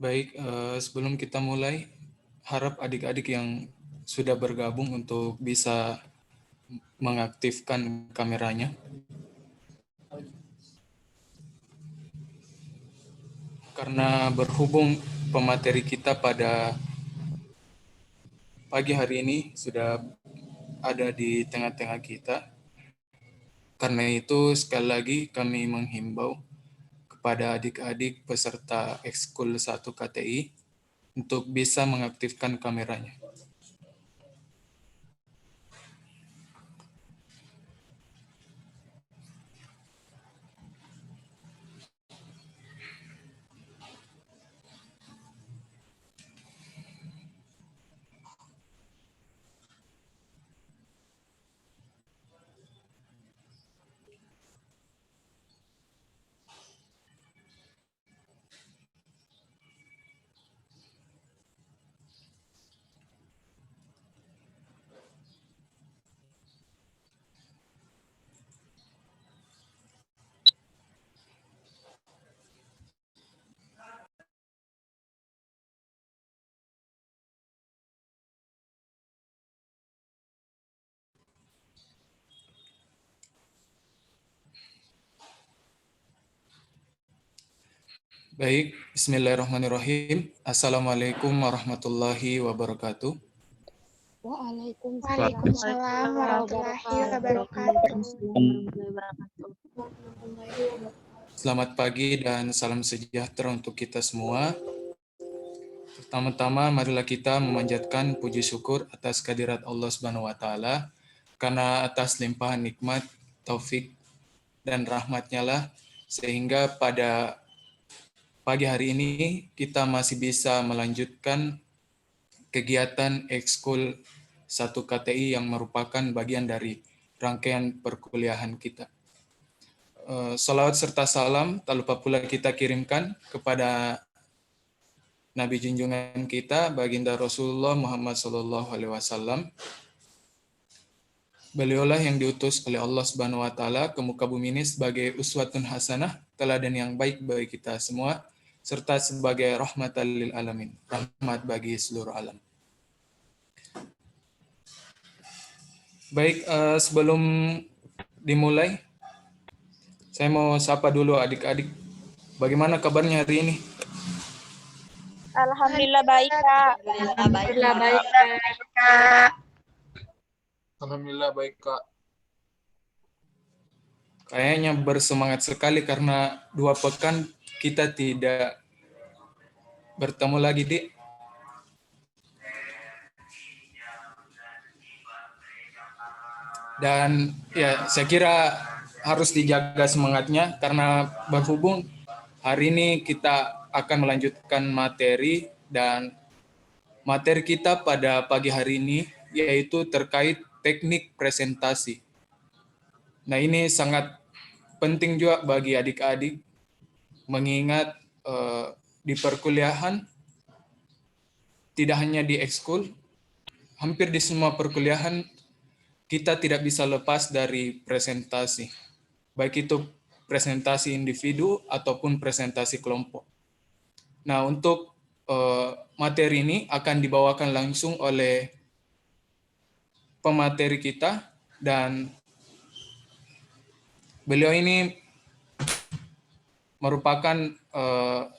Baik, sebelum kita mulai, harap adik-adik yang sudah bergabung untuk bisa mengaktifkan kameranya. Karena berhubung pemateri kita pada pagi hari ini sudah ada di tengah-tengah kita. Karena itu sekali lagi kami menghimbau kepada adik-adik peserta ekskul 1 KTI untuk bisa mengaktifkan kameranya. Baik, bismillahirrahmanirrahim. Assalamualaikum warahmatullahi wabarakatuh. Waalaikumsalam warahmatullahi wabarakatuh. Selamat pagi dan salam sejahtera untuk kita semua. Pertama-tama marilah kita memanjatkan puji syukur atas kehadirat Allah Subhanahu wa taala karena atas limpahan nikmat, taufik dan rahmatnya lah sehingga pada pagi hari ini kita masih bisa melanjutkan kegiatan ekskul 1 KTI yang merupakan bagian dari rangkaian perkuliahan kita. Salawat serta salam tak lupa pula kita kirimkan kepada Nabi junjungan kita, baginda Rasulullah Muhammad SAW. Beliaulah yang diutus oleh Allah Subhanahu wa taala ke muka bumi ini sebagai uswatun hasanah, teladan yang baik bagi kita semua, serta sebagai rahmatan lil alamin, rahmat bagi seluruh alam. Baik, sebelum dimulai, saya mau sapa dulu adik-adik. Bagaimana kabarnya hari ini? Alhamdulillah baik, Kak. Alhamdulillah baik, Kak. Alhamdulillah baik, Kak. Kayaknya bersemangat sekali karena 2 pekan kita tidak bertemu lagi, Dik. Dan ya, saya kira harus dijaga semangatnya karena berhubung hari ini kita akan melanjutkan materi dan materi kita pada pagi hari ini yaitu terkait teknik presentasi. Nah, ini sangat penting juga bagi adik-adik mengingat di perkuliahan tidak hanya di ekskul, hampir di semua perkuliahan kita tidak bisa lepas dari presentasi. Baik itu presentasi individu ataupun presentasi kelompok. Nah, untuk materi ini akan dibawakan langsung oleh pemateri kita dan beliau ini merupakan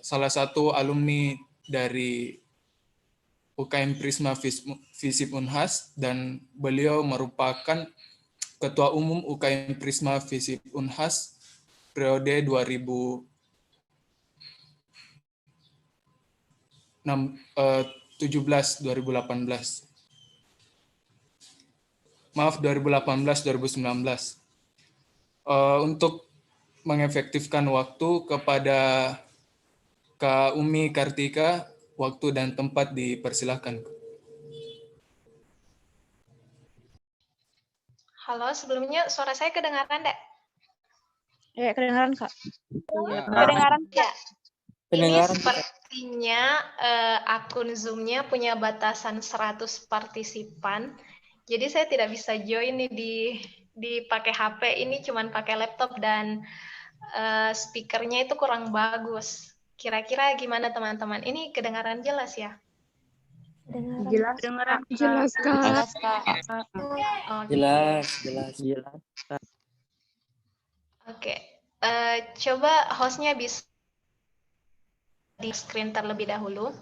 salah satu alumni dari UKM Prisma Visip Unhas dan beliau merupakan Ketua Umum UKM Prisma Visip Unhas periode 2017-2018. Maaf, 2018-2019. Untuk mengefektifkan waktu kepada Kak Umi Kartika, waktu dan tempat dipersilahkan. Halo, sebelumnya suara saya kedengaran, Dek? Ya, kedengaran, Kak. Kedengaran, Kak? Ini Kedengaran. sepertinya akun Zoom-nya punya batasan 100 partisipan. Jadi saya tidak bisa join nih di pakai HP, ini cuman pakai laptop dan speakernya itu kurang bagus. Kira-kira gimana teman-teman? Ini kedengaran jelas ya? Jelas, Dengaran Jelas, Kak. Jelas, Kak. Oke. Jelas, jelas. Oke. Coba hostnya bisa di screen terlebih dahulu.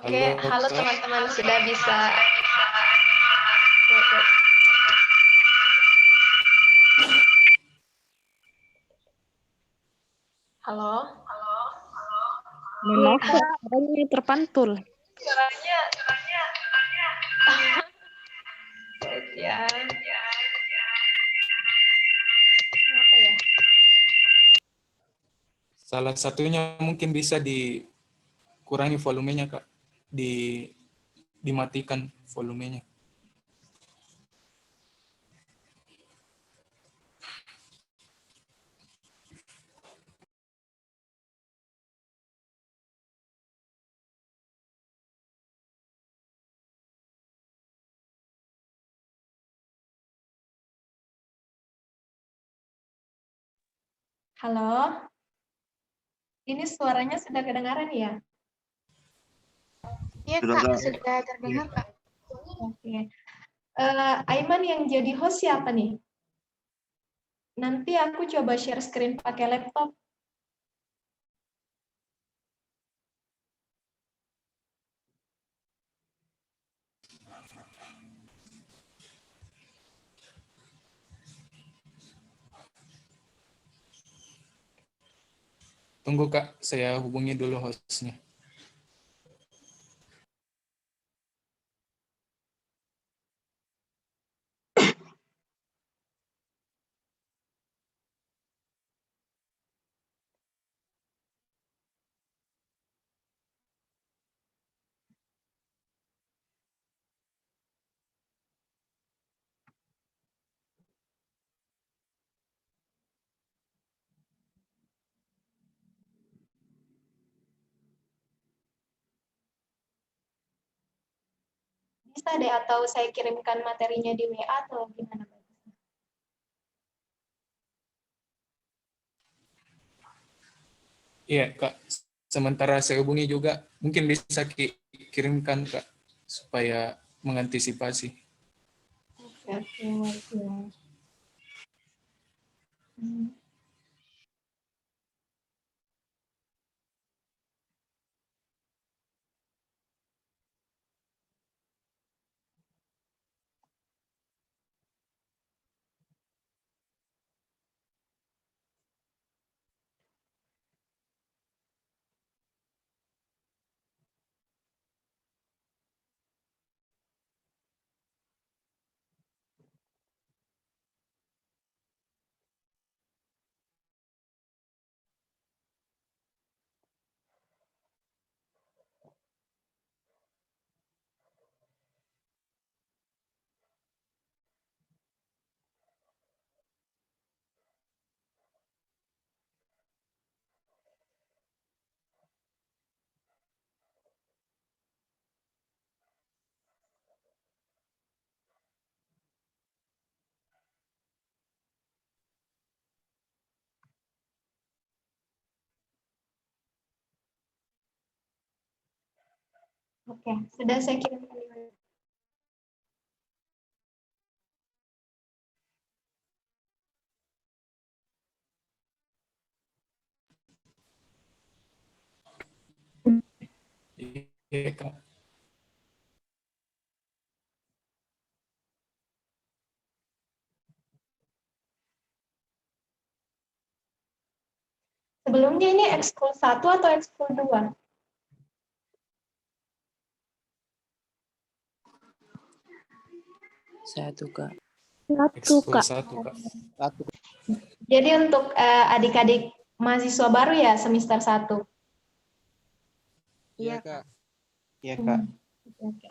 Oke, halo Kak. teman-teman, sudah bisa. Halo? Maaf, Kak. Suaranya terpantul. Suaranya. Ya. Apa ya? Salah satunya mungkin bisa dikurangi volumenya, Kak. Dimatikan volumenya. Halo? Ini suaranya sudah kedengaran ya? Iya, Kak. Sudah terdengar, Kak. Oke. Aiman yang jadi host siapa nih? Nanti aku coba share screen pakai laptop. Tunggu, Kak. Saya hubungi dulu hostnya. Bisa deh, atau saya kirimkan materinya di WA atau gimana? Iya, Kak. Sementara saya hubungi juga, mungkin bisa kirimkan, Kak, supaya mengantisipasi. Oke. Oke, sudah saya kirimkan. Iya, Kak. Sebelumnya ini ekskul 1 atau ekskul 2? Satu, Kak. Ekskul 1, Kak. Satu. Jadi untuk adik-adik mahasiswa baru ya semester 1. Iya, Kak. Iya, Kak. Oke.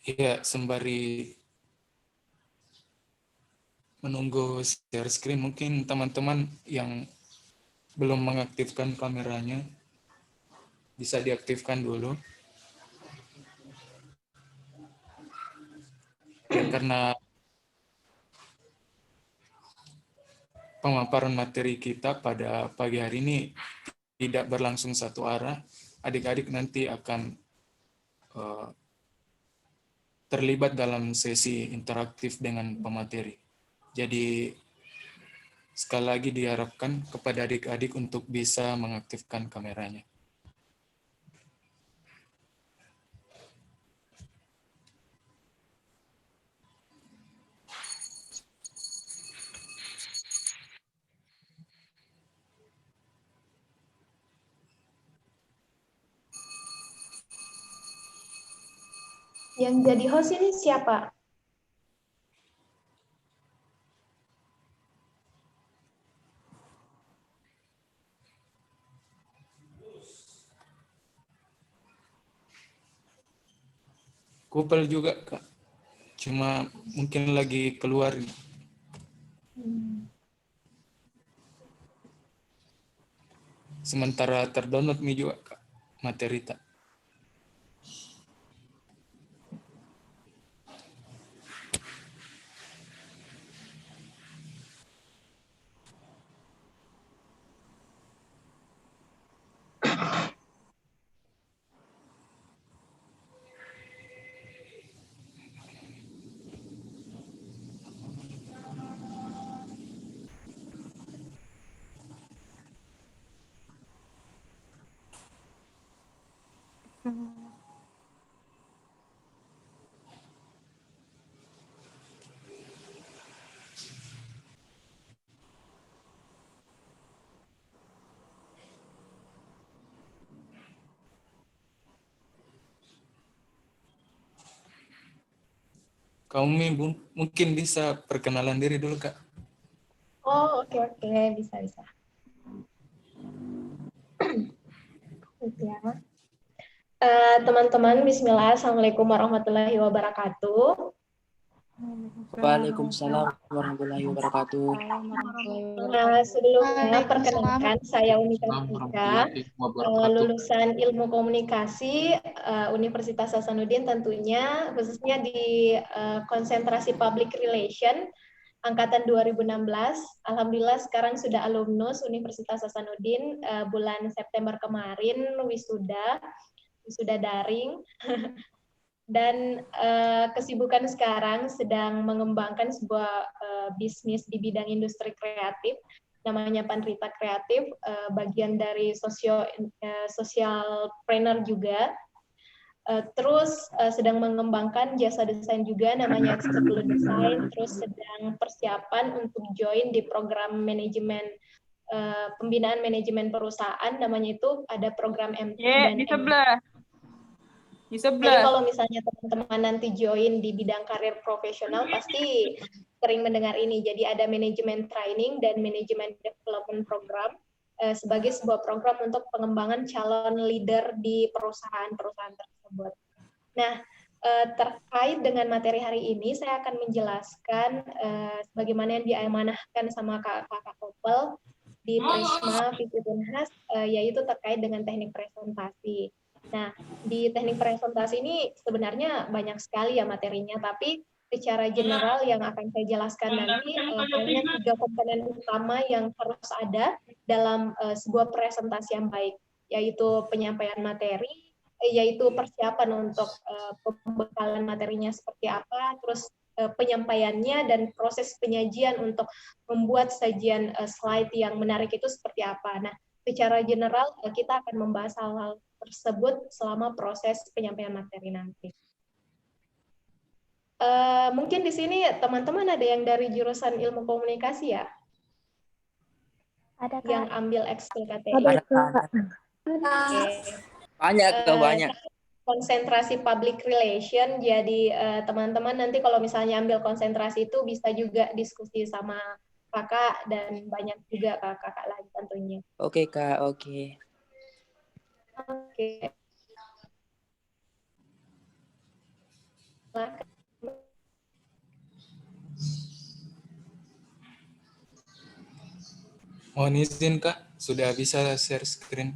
Iya, sembari menunggu share screen, mungkin teman-teman yang belum mengaktifkan kameranya bisa diaktifkan dulu. Ya, karena pemaparan materi kita pada pagi hari ini tidak berlangsung satu arah, adik-adik nanti akan terlibat dalam sesi interaktif dengan pemateri. Jadi sekali lagi diharapkan kepada adik-adik untuk bisa mengaktifkan kameranya. Yang jadi host ini siapa? Kupel juga, Kak. Cuma mungkin lagi keluar. Sementara terdownload Mi juga, Kak, materi tak. Kamu Mi, mungkin bisa perkenalan diri dulu, Kak. Oh, oke, bisa. Ya. Teman-teman, bismillah, assalamualaikum warahmatullahi wabarakatuh. Waalaikumsalam warahmatullahi wabarakatuh. Sebelumnya, perkenalkan, saya Unika Tika, lulusan Ilmu Komunikasi Universitas Hasanuddin, tentunya khususnya di konsentrasi Public Relation angkatan 2016. Alhamdulillah sekarang sudah alumnus Universitas Hasanuddin, bulan September kemarin wisuda daring. Dan kesibukan sekarang sedang mengembangkan sebuah bisnis di bidang industri kreatif, namanya Panrita Kreatif, bagian dari socialpreneur juga. Terus sedang mengembangkan jasa desain juga, namanya X10 Design. Terus sedang persiapan untuk join di program manajemen pembinaan manajemen perusahaan, namanya itu ada program MT dan di sebelah. Jadi kalau misalnya teman-teman nanti join di bidang karir profesional pasti sering mendengar ini. Jadi ada manajemen training dan manajemen development program sebagai sebuah program untuk pengembangan calon leader di perusahaan-perusahaan tersebut. Nah, terkait dengan materi hari ini saya akan menjelaskan bagaimana yang diamanahkan sama Kakak Kopel di Prisma Visi Unhas, yaitu terkait dengan teknik presentasi. Nah, di teknik presentasi ini sebenarnya banyak sekali ya materinya, tapi secara general yang akan saya jelaskan nanti, hanya 3 komponen utama yang harus ada dalam sebuah presentasi yang baik, yaitu penyampaian materi, yaitu persiapan untuk pembekalan materinya seperti apa, terus penyampaiannya dan proses penyajian untuk membuat sajian slide yang menarik itu seperti apa. Nah, secara general kita akan membahas hal-hal tersebut selama proses penyampaian materi nanti. Mungkin di sini teman-teman ada yang dari jurusan ilmu komunikasi ya? Ada, Kak. Yang ambil ekskul KTI. Ada, Kak. Oke. Banyak, Kak, banyak. Konsentrasi public relation, jadi teman-teman nanti kalau misalnya ambil konsentrasi itu bisa juga diskusi sama kakak dan banyak juga kakak lain tentunya. Oke, Kak, oke. Oke. Mohon izin Kak, sudah bisa share screen.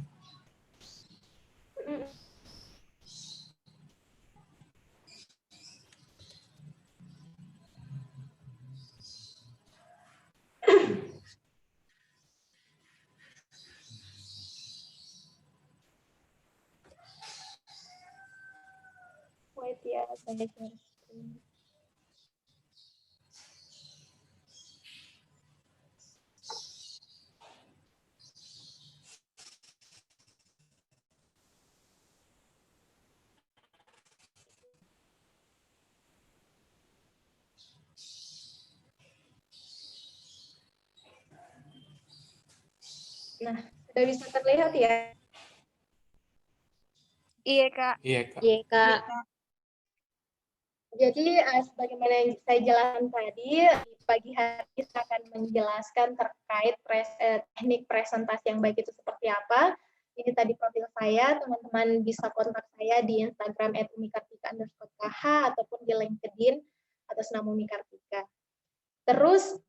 Wait ya, saya share screen. Nah, sudah bisa terlihat ya? Iya, Kak. Iya Kak. Iya, Kak. Jadi, sebagaimana yang saya jelaskan tadi, di pagi hari saya akan menjelaskan terkait teknik presentasi yang baik itu seperti apa. Ini tadi profil saya, teman-teman bisa kontak saya di Instagram @umikartika_kh ataupun di LinkedIn atas nama Umi Kartika. Terus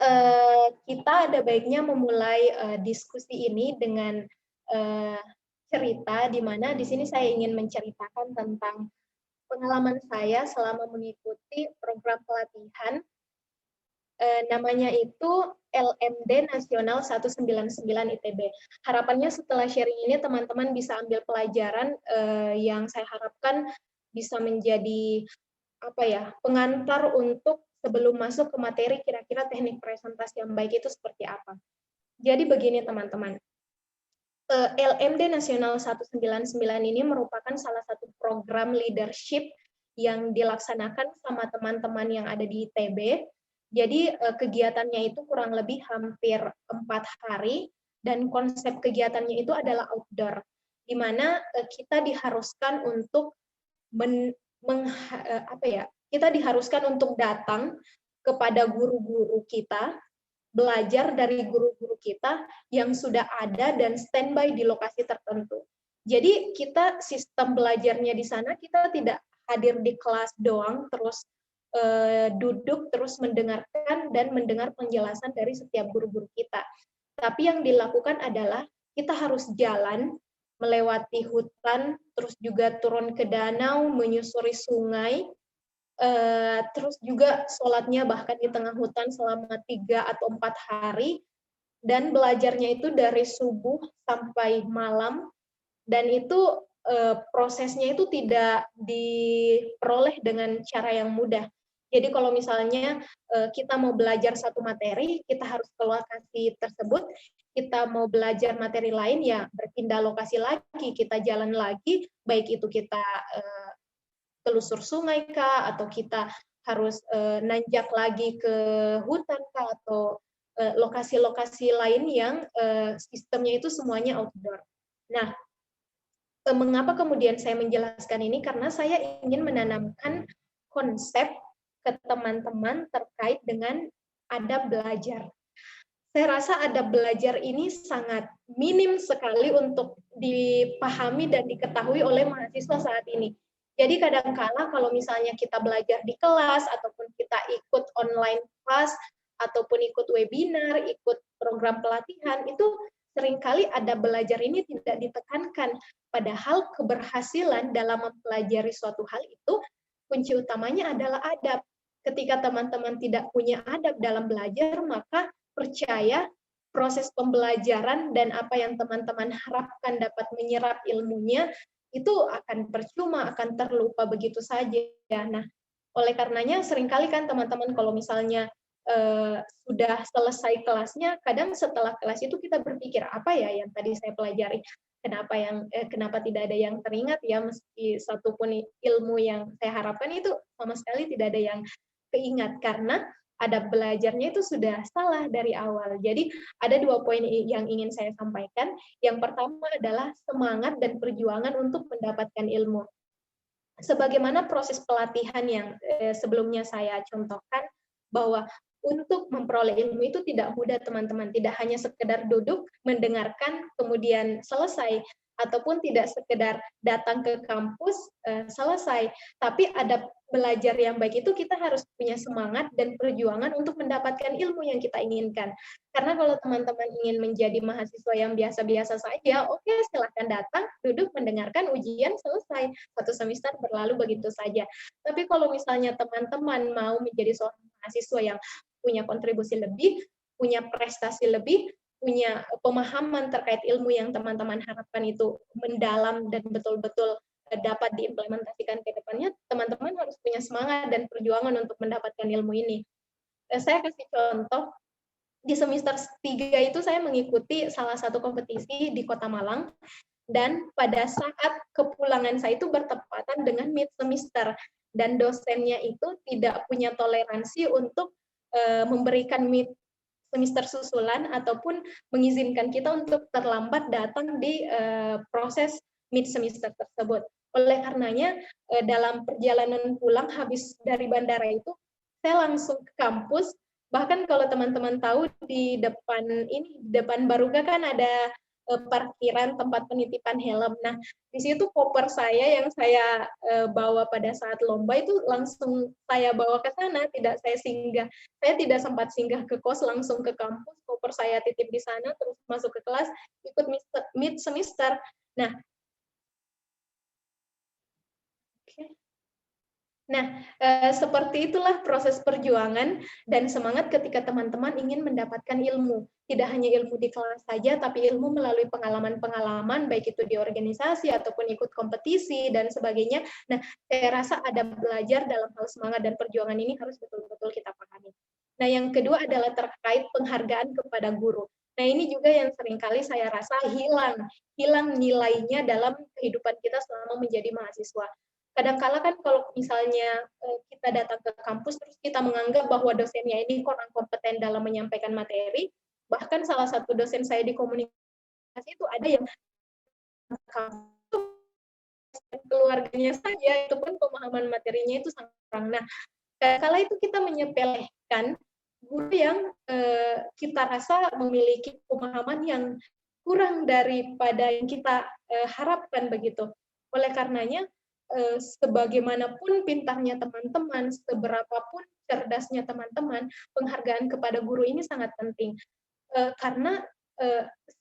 kita ada baiknya memulai diskusi ini dengan cerita, di mana di sini saya ingin menceritakan tentang pengalaman saya selama mengikuti program pelatihan namanya itu LMD Nasional 199 ITB. Harapannya setelah sharing ini teman-teman bisa ambil pelajaran yang saya harapkan bisa menjadi pengantar untuk sebelum masuk ke materi kira-kira teknik presentasi yang baik itu seperti apa. Jadi begini teman-teman. LMD Nasional 199 ini merupakan salah satu program leadership yang dilaksanakan sama teman-teman yang ada di ITB. Jadi kegiatannya itu kurang lebih hampir 4 hari dan konsep kegiatannya itu adalah outdoor, di mana kita diharuskan untuk kita diharuskan untuk datang kepada guru-guru kita, belajar dari guru-guru kita yang sudah ada dan standby di lokasi tertentu. Jadi kita sistem belajarnya di sana kita tidak hadir di kelas doang, terus duduk terus mendengarkan dan mendengar penjelasan dari setiap guru-guru kita. Tapi yang dilakukan adalah kita harus jalan, melewati hutan, terus juga turun ke danau, menyusuri sungai, terus juga sholatnya bahkan di tengah hutan selama 3 atau 4 hari, dan belajarnya itu dari subuh sampai malam, dan itu prosesnya itu tidak diperoleh dengan cara yang mudah. Jadi kalau misalnya kita mau belajar satu materi, kita harus ke lokasi tersebut, kita mau belajar materi lain, ya berpindah lokasi lagi, kita jalan lagi, baik itu kita telusur sungai kah, atau kita harus nanjak lagi ke hutan kah, atau lokasi-lokasi lain yang sistemnya itu semuanya outdoor. Nah, mengapa kemudian saya menjelaskan ini? Karena saya ingin menanamkan konsep ke teman-teman terkait dengan adab belajar. Saya rasa adab belajar ini sangat minim sekali untuk dipahami dan diketahui oleh mahasiswa saat ini. Jadi kadang-kala kalau misalnya kita belajar di kelas, ataupun kita ikut online class, ataupun ikut webinar, ikut program pelatihan, itu seringkali adab belajar ini tidak ditekankan. Padahal keberhasilan dalam mempelajari suatu hal itu, kunci utamanya adalah adab. ketika teman-teman tidak punya adab dalam belajar, maka percaya proses pembelajaran dan apa yang teman-teman harapkan dapat menyerap ilmunya itu akan percuma, akan terlupa begitu saja. Nah, oleh karenanya seringkali kan teman-teman kalau misalnya sudah selesai kelasnya, kadang setelah kelas itu kita berpikir apa ya yang tadi saya pelajari, kenapa tidak ada yang teringat ya, meski satupun ilmu yang saya harapkan itu sama sekali tidak ada yang keingat karena adab belajarnya itu sudah salah dari awal. Jadi ada 2 poin yang ingin saya sampaikan. Yang pertama adalah semangat dan perjuangan untuk mendapatkan ilmu. Sebagaimana proses pelatihan yang sebelumnya saya contohkan, bahwa untuk memperoleh ilmu itu tidak mudah teman-teman, tidak hanya sekedar duduk, mendengarkan, kemudian selesai, ataupun tidak sekedar datang ke kampus, selesai. Tapi ada belajar yang baik itu kita harus punya semangat dan perjuangan untuk mendapatkan ilmu yang kita inginkan. Karena kalau teman-teman ingin menjadi mahasiswa yang biasa-biasa saja, oke, silahkan datang, duduk, mendengarkan, ujian, selesai. 1 semester berlalu begitu saja. Tapi kalau misalnya teman-teman mau menjadi seorang mahasiswa yang punya kontribusi lebih, punya prestasi lebih, punya pemahaman terkait ilmu yang teman-teman harapkan itu mendalam dan betul-betul dapat diimplementasikan ke depannya, teman-teman harus punya semangat dan perjuangan untuk mendapatkan ilmu ini. Saya kasih contoh, di semester 3 itu saya mengikuti salah satu kompetisi di Kota Malang, dan pada saat kepulangan saya itu bertepatan dengan mid semester, dan dosennya itu tidak punya toleransi untuk memberikan mid semester susulan ataupun mengizinkan kita untuk terlambat datang di proses mid semester tersebut. Oleh karenanya dalam perjalanan pulang habis dari bandara itu saya langsung ke kampus. Bahkan kalau teman-teman tahu di depan Baruga kan ada parkiran tempat penitipan helm. Nah, di situ koper saya yang saya bawa pada saat lomba itu langsung saya bawa ke sana, tidak saya singgah. Saya tidak sempat singgah ke kos, langsung ke kampus, koper saya titip di sana, terus masuk ke kelas, ikut mid semester. Nah, seperti itulah proses perjuangan dan semangat ketika teman-teman ingin mendapatkan ilmu. Tidak hanya ilmu di kelas saja, tapi ilmu melalui pengalaman-pengalaman, baik itu di organisasi ataupun ikut kompetisi dan sebagainya. Nah, saya rasa ada belajar dalam hal semangat dan perjuangan ini harus betul-betul kita pahami. Nah, yang kedua adalah terkait penghargaan kepada guru. Nah, ini juga yang seringkali saya rasa hilang nilainya dalam kehidupan kita selama menjadi mahasiswa. Kadang-kala kan kalau misalnya kita datang ke kampus terus kita menganggap bahwa dosennya ini kurang kompeten dalam menyampaikan materi, bahkan salah satu dosen saya di komunikasi itu ada yang keluarganya saja itu pun pemahaman materinya itu sangat kurang. Nah, kala itu kita menyepelekan guru yang kita rasa memiliki pemahaman yang kurang daripada yang kita harapkan begitu. Oleh karenanya sebagaimanapun pintarnya teman-teman, seberapapun cerdasnya teman-teman, penghargaan kepada guru ini sangat penting. Karena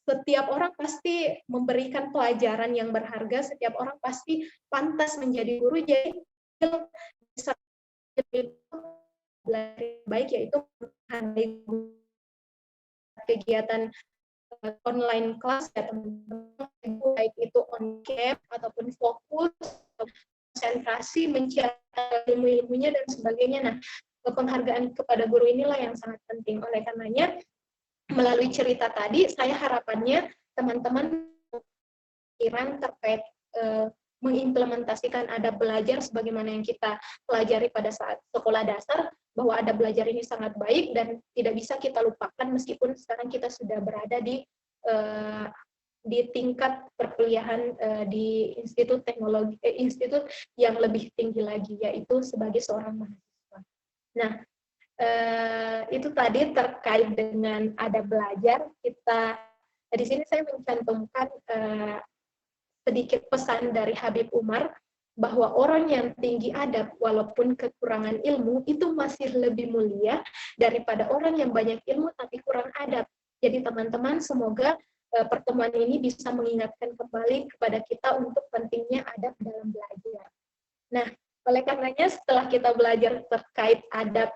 setiap orang pasti memberikan pelajaran yang berharga, setiap orang pasti pantas menjadi guru, jadi baik yaitu kegiatan online kelas ya teman-teman, baik itu on cam ataupun fokus, konsentrasi, mencetak ilmu-ilmunya dan sebagainya. Nah, penghargaan kepada guru inilah yang sangat penting. Oleh karenanya, melalui cerita tadi, saya harapannya teman-teman pikiran terkait mengimplementasikan adab belajar sebagaimana yang kita pelajari pada saat sekolah dasar, bahwa adab belajar ini sangat baik dan tidak bisa kita lupakan meskipun sekarang kita sudah berada di tingkat perkuliahan di institut teknologi, institut yang lebih tinggi lagi, yaitu sebagai seorang mahasiswa. Nah, itu tadi terkait dengan adab belajar. Di sini saya mencantumkan sedikit pesan dari Habib Umar, bahwa orang yang tinggi adab walaupun kekurangan ilmu itu masih lebih mulia daripada orang yang banyak ilmu tapi kurang adab. Jadi teman-teman, semoga pertemuan ini bisa mengingatkan kembali kepada kita untuk pentingnya adab dalam belajar. Nah, Oleh karenanya setelah kita belajar terkait adab,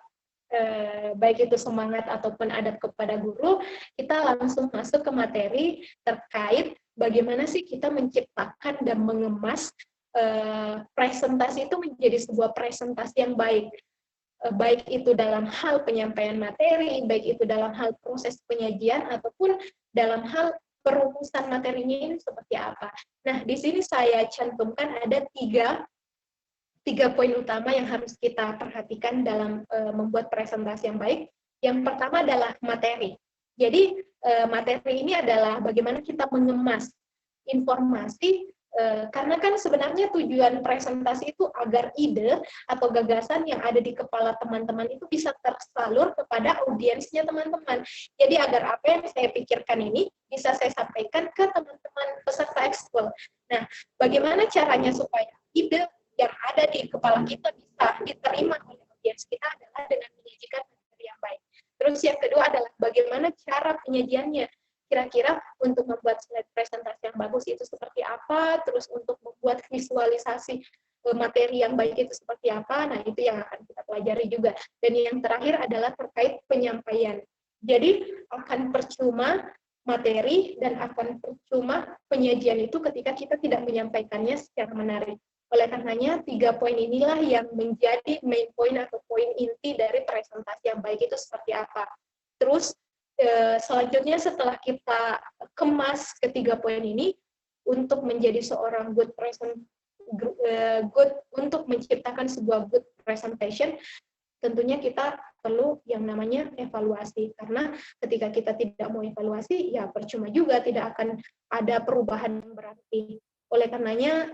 baik itu semangat ataupun adab kepada guru, kita langsung masuk ke materi terkait bagaimana sih kita menciptakan dan mengemas presentasi itu menjadi sebuah presentasi yang baik. Baik itu dalam hal penyampaian materi, baik itu dalam hal proses penyajian, ataupun dalam hal perumusan materinya ini seperti apa. Nah, di sini saya cantumkan ada tiga poin utama yang harus kita perhatikan dalam membuat presentasi yang baik. Yang pertama adalah materi. Jadi, materi ini adalah bagaimana kita mengemas informasi, karena kan sebenarnya tujuan presentasi itu agar ide atau gagasan yang ada di kepala teman-teman itu bisa tersalur kepada audiensnya teman-teman. Jadi agar apa yang saya pikirkan ini bisa saya sampaikan ke teman-teman peserta ekskul. Nah, bagaimana caranya supaya ide yang ada di kepala kita bisa diterima oleh audiens kita adalah dengan menyajikan materi yang baik. Terus yang kedua adalah bagaimana cara penyajiannya. Kira-kira untuk membuat slide presentasi yang bagus itu seperti apa, terus untuk membuat visualisasi materi yang baik itu seperti apa, nah itu yang akan kita pelajari juga. Dan yang terakhir adalah terkait penyampaian. Jadi akan percuma materi dan akan percuma penyajian itu ketika kita tidak menyampaikannya secara menarik. Oleh karenanya, 3 poin inilah yang menjadi main point atau poin inti dari presentasi yang baik itu seperti apa. Terus, selanjutnya setelah kita kemas ketiga poin ini, untuk menjadi seorang untuk menciptakan sebuah good presentation, tentunya kita perlu yang namanya evaluasi. Karena ketika kita tidak mau evaluasi, ya percuma juga, tidak akan ada perubahan yang berarti. Oleh karenanya,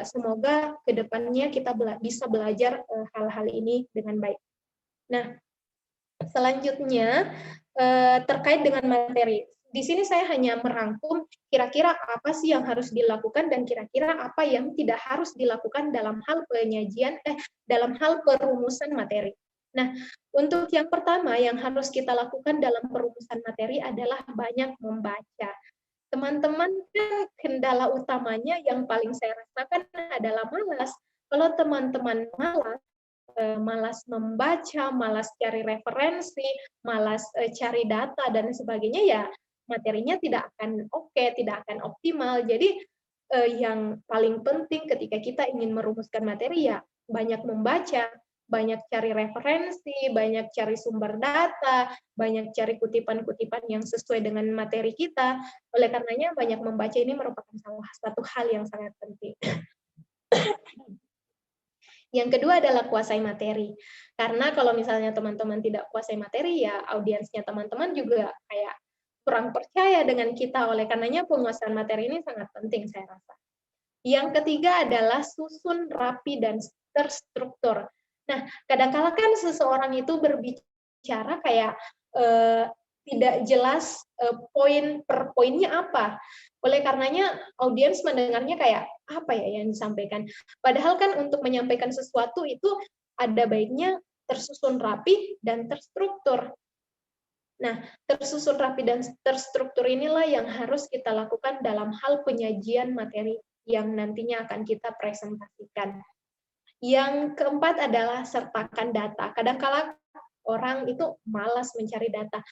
semoga ke depannya kita bisa belajar hal-hal ini dengan baik. Nah, selanjutnya, terkait dengan materi. Di sini saya hanya merangkum kira-kira apa sih yang harus dilakukan dan kira-kira apa yang tidak harus dilakukan dalam hal penyajian, dalam hal perumusan materi. Nah, untuk yang pertama yang harus kita lakukan dalam perumusan materi adalah banyak membaca. Teman-teman, kan kendala utamanya yang paling saya rasakan adalah malas. Kalau teman-teman malas membaca, malas cari referensi, malas cari data dan sebagainya, ya materinya tidak akan oke, tidak akan optimal. Jadi yang paling penting ketika kita ingin merumuskan materi, ya banyak membaca, banyak cari referensi, banyak cari sumber data, banyak cari kutipan-kutipan yang sesuai dengan materi kita. Oleh karenanya banyak membaca ini merupakan salah satu hal yang sangat penting. Yang kedua adalah kuasai materi. Karena kalau misalnya teman-teman tidak kuasai materi, ya audiensnya teman-teman juga kayak kurang percaya dengan kita. Oleh karenanya penguasaan materi ini sangat penting saya rasa. Yang ketiga adalah susun rapi dan terstruktur. Nah, kadang-kala kan seseorang itu berbicara kayak tidak jelas poin per poinnya apa. Oleh karenanya audiens mendengarnya kayak apa ya yang disampaikan. Padahal kan untuk menyampaikan sesuatu itu ada baiknya tersusun rapi dan terstruktur. Nah, tersusun rapi dan terstruktur inilah yang harus kita lakukan dalam hal penyajian materi yang nantinya akan kita presentasikan. Yang keempat adalah sertakan data. Kadang-kala orang itu malas mencari data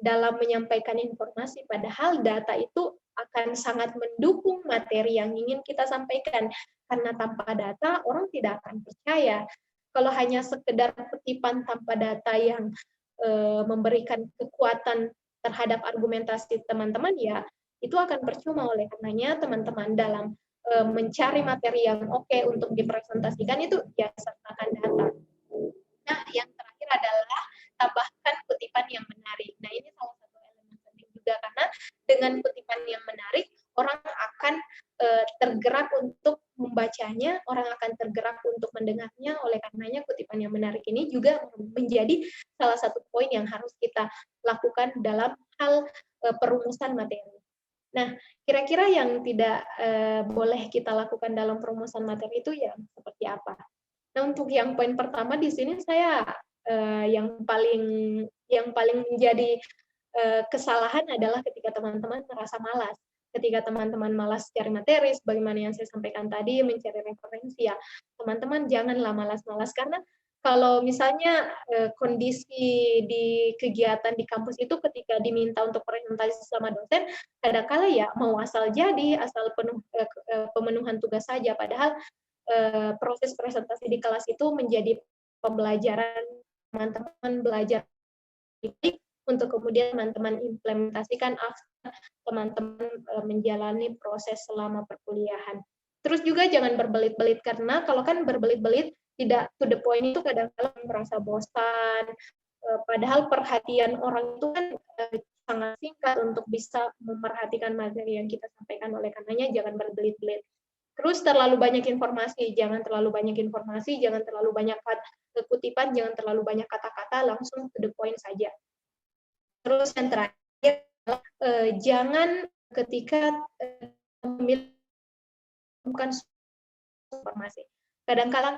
dalam menyampaikan informasi, padahal data itu akan sangat mendukung materi yang ingin kita sampaikan. Karena tanpa data, orang tidak akan percaya. Kalau hanya sekedar kutipan tanpa data yang memberikan kekuatan terhadap argumentasi teman-teman, ya itu akan percuma. Oleh karenanya, teman-teman dalam mencari materi yang oke untuk dipresentasikan itu ya sertakan data. Nah, yang terakhir adalah tambahkan kutipan yang menarik. Nah, ini salah satu elemen penting juga, karena dengan kutipan yang menarik, orang akan tergerak untuk membacanya, orang akan tergerak untuk mendengarnya. Oleh karenanya, kutipan yang menarik ini juga menjadi salah satu poin yang harus kita lakukan dalam hal perumusan materi. Nah, kira-kira yang tidak boleh kita lakukan dalam perumusan materi itu ya seperti apa? Nah, untuk yang poin pertama di sini saya yang paling menjadi kesalahan adalah ketika teman-teman merasa malas. ketika teman-teman malas cari materi, sebagaimana yang saya sampaikan tadi, mencari referensi, ya teman-teman janganlah malas-malas, karena kalau misalnya kondisi di kegiatan di kampus itu ketika diminta untuk presentasi sama dosen, kadang-kala ya mau asal jadi, asal pemenuhan tugas saja, padahal proses presentasi di kelas itu menjadi pembelajaran, teman-teman belajar untuk kemudian teman-teman implementasikan teman-teman menjalani proses selama perkuliahan. Terus juga jangan berbelit-belit, karena kalau kan berbelit-belit tidak to the point itu kadang-kadang merasa bosan, padahal perhatian orang itu kan sangat singkat untuk bisa memperhatikan materi yang kita sampaikan, oleh karenanya jangan berbelit-belit. Terus terlalu banyak informasi, jangan terlalu banyak informasi, jangan terlalu banyak kutipan, jangan terlalu banyak kata-kata, langsung to the point saja. Terus yang terakhir, jangan ketika memiliki informasi. Kadang-kadang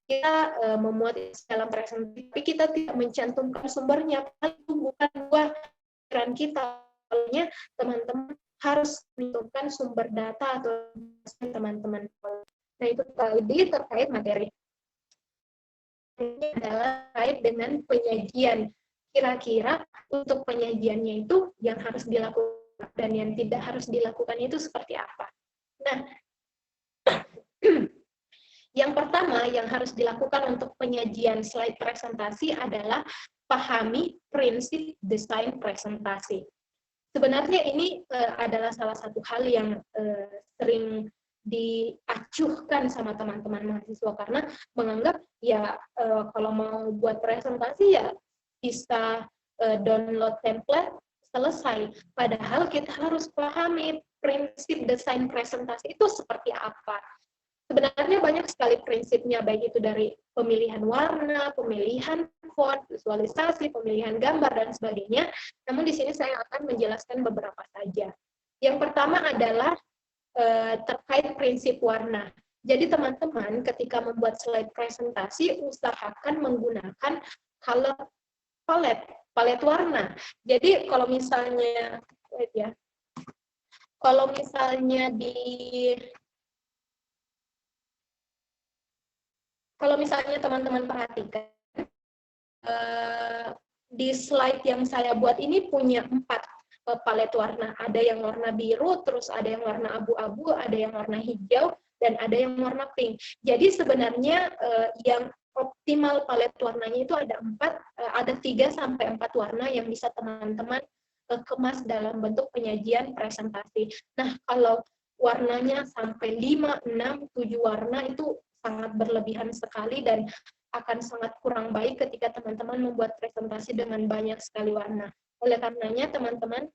kita memuat dalam presentasi, tapi kita tidak mencantumkan sumbernya, itu bukan buah pikiran kita. Teman-teman harus menentukan sumber data atau teman-teman. Nah, itu tadi terkait materi. Ini adalah terkait dengan penyajian. Kira-kira untuk penyajiannya itu yang harus dilakukan dan yang tidak harus dilakukan itu seperti apa? Nah, yang pertama yang harus dilakukan untuk penyajian slide presentasi adalah pahami prinsip desain presentasi. Sebenarnya ini adalah salah satu hal yang sering diacuhkan sama teman-teman mahasiswa, karena menganggap ya kalau mau buat presentasi ya bisa download template selesai. Padahal kita harus pahami prinsip desain presentasi itu seperti apa. Sebenarnya banyak sekali prinsipnya, baik itu dari pemilihan warna, pemilihan font, visualisasi, pemilihan gambar, dan sebagainya. Namun di sini saya akan menjelaskan beberapa saja. Yang pertama adalah terkait prinsip warna. Jadi teman-teman ketika membuat slide presentasi, usahakan menggunakan color palet warna. Jadi kalau misalnya, kalau misalnya teman-teman perhatikan, di slide yang saya buat ini punya 4 palet warna. Ada yang warna biru, terus ada yang warna abu-abu, ada yang warna hijau, dan ada yang warna pink. Jadi sebenarnya yang optimal palet warnanya itu ada 3-4 warna yang bisa teman-teman kemas dalam bentuk penyajian presentasi. Nah, kalau warnanya sampai 5, 6, 7 warna itu sangat berlebihan sekali dan akan sangat kurang baik ketika teman-teman membuat presentasi dengan banyak sekali warna. Oleh karenanya teman-teman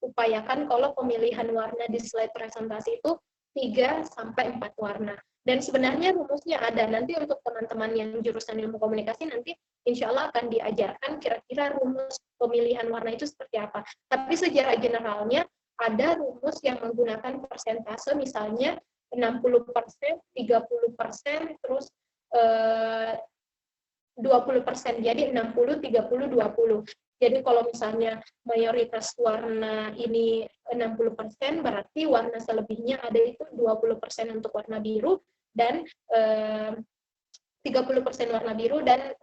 upayakan kalau pemilihan warna di slide presentasi itu 3-4 warna. Dan sebenarnya rumusnya ada, nanti untuk teman-teman yang jurusan ilmu komunikasi nanti insya Allah akan diajarkan kira-kira rumus pemilihan warna itu seperti apa. Tapi secara generalnya ada rumus yang menggunakan persentase, misalnya 60%, 30%, terus 20%. Jadi 60, 30, 20. Jadi kalau misalnya mayoritas warna ini 60%, berarti warna selebihnya ada itu 20% untuk warna biru dan 30% warna biru dan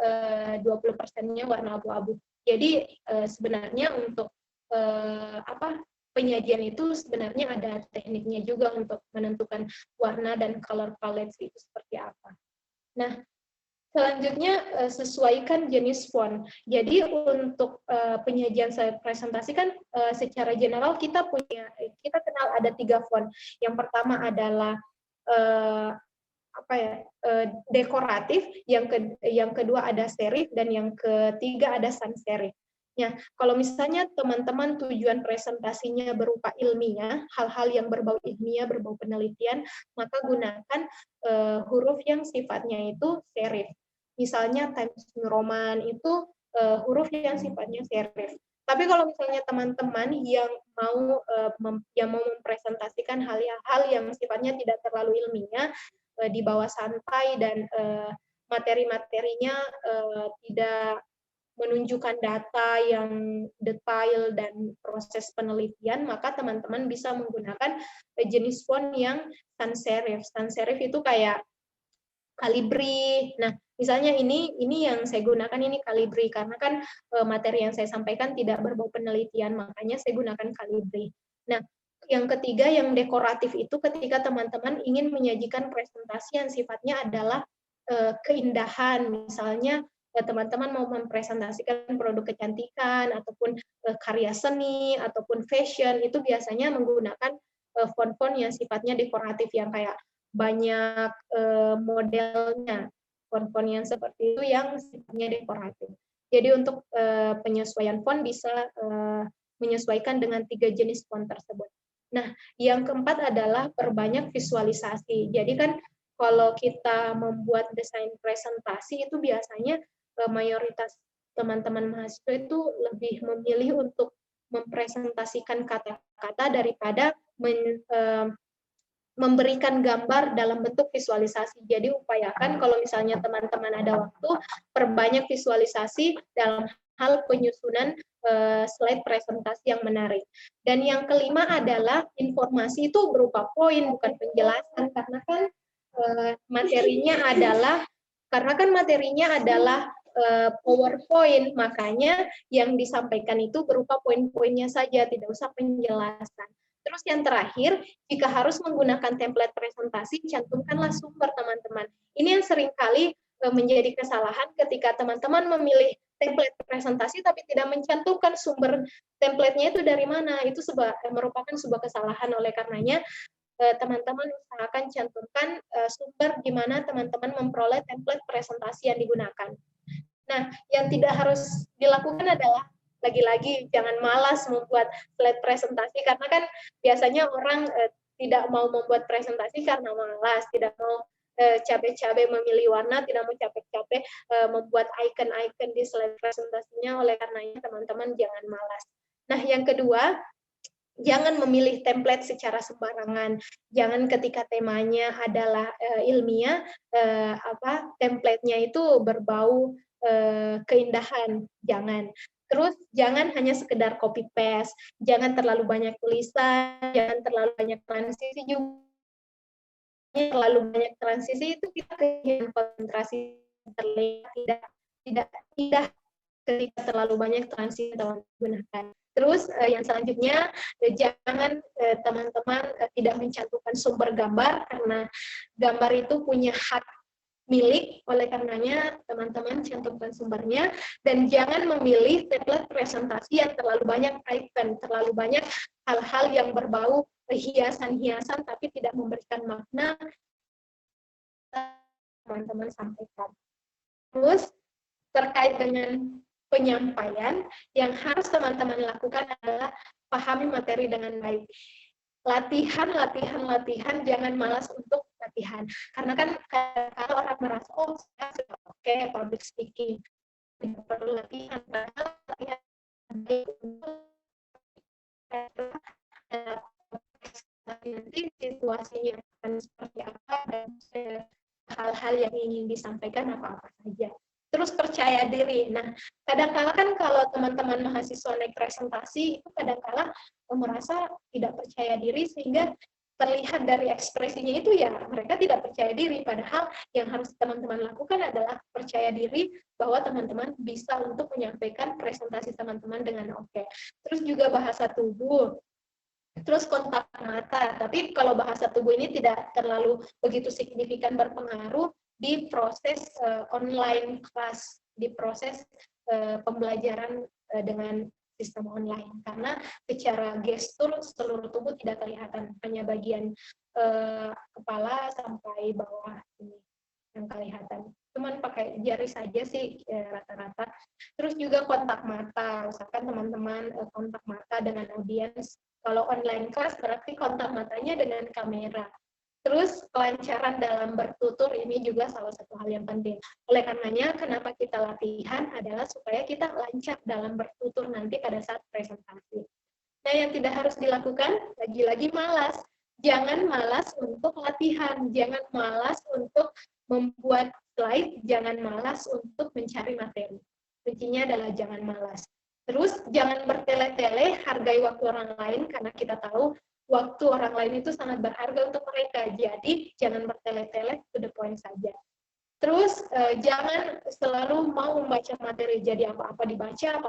20%-nya warna abu-abu. Jadi sebenarnya untuk penyajian itu sebenarnya ada tekniknya juga untuk menentukan warna dan color palette itu seperti apa. Nah, selanjutnya sesuaikan jenis font. Jadi untuk penyajian slide presentasi kan secara general kita kenal ada 3 font. Yang pertama adalah dekoratif, yang kedua ada serif, dan yang ketiga ada sans serif. Ya, kalau misalnya teman-teman tujuan presentasinya berupa ilmiah, hal-hal yang berbau ilmiah, berbau penelitian, maka gunakan huruf yang sifatnya itu serif. Misalnya Times New Roman itu huruf yang sifatnya serif. Tapi kalau misalnya teman-teman yang mau mempresentasikan hal-hal yang sifatnya tidak terlalu ilmiah, di bawah santai dan materi-materinya tidak menunjukkan data yang detail dan proses penelitian, maka teman-teman bisa menggunakan jenis font yang sans serif. Sans serif itu kayak Calibri. Nah, misalnya ini yang saya gunakan ini Calibri karena kan materi yang saya sampaikan tidak berbau penelitian, makanya saya gunakan Calibri. Nah, yang ketiga yang dekoratif itu ketika teman-teman ingin menyajikan presentasi yang sifatnya adalah keindahan, misalnya teman-teman mau mempresentasikan produk kecantikan ataupun karya seni ataupun fashion, itu biasanya menggunakan font-font yang sifatnya dekoratif yang kayak banyak modelnya, font-font yang seperti itu yang sifatnya dekoratif. Jadi untuk penyesuaian font bisa menyesuaikan dengan 3 jenis font tersebut. Nah, yang keempat adalah perbanyak visualisasi. Jadi kan kalau kita membuat desain presentasi itu biasanya mayoritas teman-teman mahasiswa itu lebih memilih untuk mempresentasikan kata-kata daripada memberikan gambar dalam bentuk visualisasi. Jadi upayakan kalau misalnya teman-teman ada waktu, perbanyak visualisasi dalam hal penyusunan slide presentasi yang menarik. Dan yang kelima adalah informasi itu berupa poin, bukan penjelasan, karena kan materinya adalah PowerPoint, makanya yang disampaikan itu berupa poin-poinnya saja, tidak usah penjelasan. Terus yang terakhir, jika harus menggunakan template presentasi, cantumkanlah sumber teman-teman. Ini yang seringkali menjadi kesalahan ketika teman-teman memilih template presentasi tapi tidak mencantumkan sumber template-nya itu dari mana. Itu merupakan sebuah kesalahan. Oleh karenanya, teman-teman usahakan cantumkan sumber di mana teman-teman memperoleh template presentasi yang digunakan. Nah, yang tidak harus dilakukan adalah lagi-lagi jangan malas membuat slide presentasi, karena kan biasanya orang tidak mau membuat presentasi karena malas, tidak mau capek-capek memilih warna, tidak mau capek-capek membuat icon-icon di slide presentasinya. Oleh karenanya teman-teman jangan malas. Nah, yang kedua, jangan memilih template secara sembarangan. Jangan ketika temanya adalah ilmiah, template-nya itu berbau keindahan. Jangan. Terus jangan hanya sekedar copy paste, jangan terlalu banyak tulisan, jangan terlalu banyak transisi juga. Terlalu banyak transisi itu kita kehilangan konsentrasi, terlihat tidak indah ketika terlalu banyak transisi yang digunakan. Terus yang selanjutnya, jangan teman-teman tidak mencantumkan sumber gambar, karena gambar itu punya hak milik, oleh karenanya teman-teman cantumkan sumbernya, dan jangan memilih template presentasi yang terlalu banyak icon, terlalu banyak hal-hal yang berbau hiasan-hiasan tapi tidak memberikan makna teman-teman sampaikan. Terus terkait dengan penyampaian, yang harus teman-teman lakukan adalah pahami materi dengan baik. Latihan, jangan malas untuk latihan. Karena kan kalau orang merasa, oh saya sudah oke public speaking, tidak perlu latihan. Padahal latihan baik untuk nanti situasinya akan seperti apa dan hal-hal yang ingin disampaikan apa-apa saja. Terus percaya diri. Nah, kadang-kala kan kalau teman-teman mahasiswa naik presentasi, itu kadang-kala merasa tidak percaya diri, sehingga terlihat dari ekspresinya itu ya mereka tidak percaya diri. Padahal yang harus teman-teman lakukan adalah percaya diri bahwa teman-teman bisa untuk menyampaikan presentasi teman-teman dengan oke. Terus juga bahasa tubuh. Terus kontak mata. Tapi kalau bahasa tubuh ini tidak terlalu begitu signifikan berpengaruh di proses online kelas, di proses pembelajaran dengan sistem online, karena secara gestur seluruh tubuh tidak kelihatan, hanya bagian kepala sampai bawah ini yang kelihatan. Cuman pakai jari saja sih rata-rata. Terus juga kontak mata, usahakan teman-teman kontak mata dengan audiens. Kalau online kelas berarti kontak matanya dengan kamera. Terus kelancaran dalam bertutur ini juga salah satu hal yang penting. Oleh karenanya, kenapa kita latihan adalah supaya kita lancar dalam bertutur nanti pada saat presentasi. Nah, yang tidak harus dilakukan, lagi-lagi malas. Jangan malas untuk latihan, jangan malas untuk membuat slide, jangan malas untuk mencari materi. Kuncinya adalah jangan malas. Terus jangan bertele-tele, hargai waktu orang lain, karena kita tahu waktu orang lain itu sangat berharga untuk mereka. Jadi jangan bertele-tele, to the point saja. Terus jangan selalu mau membaca materi, jadi apa-apa dibaca,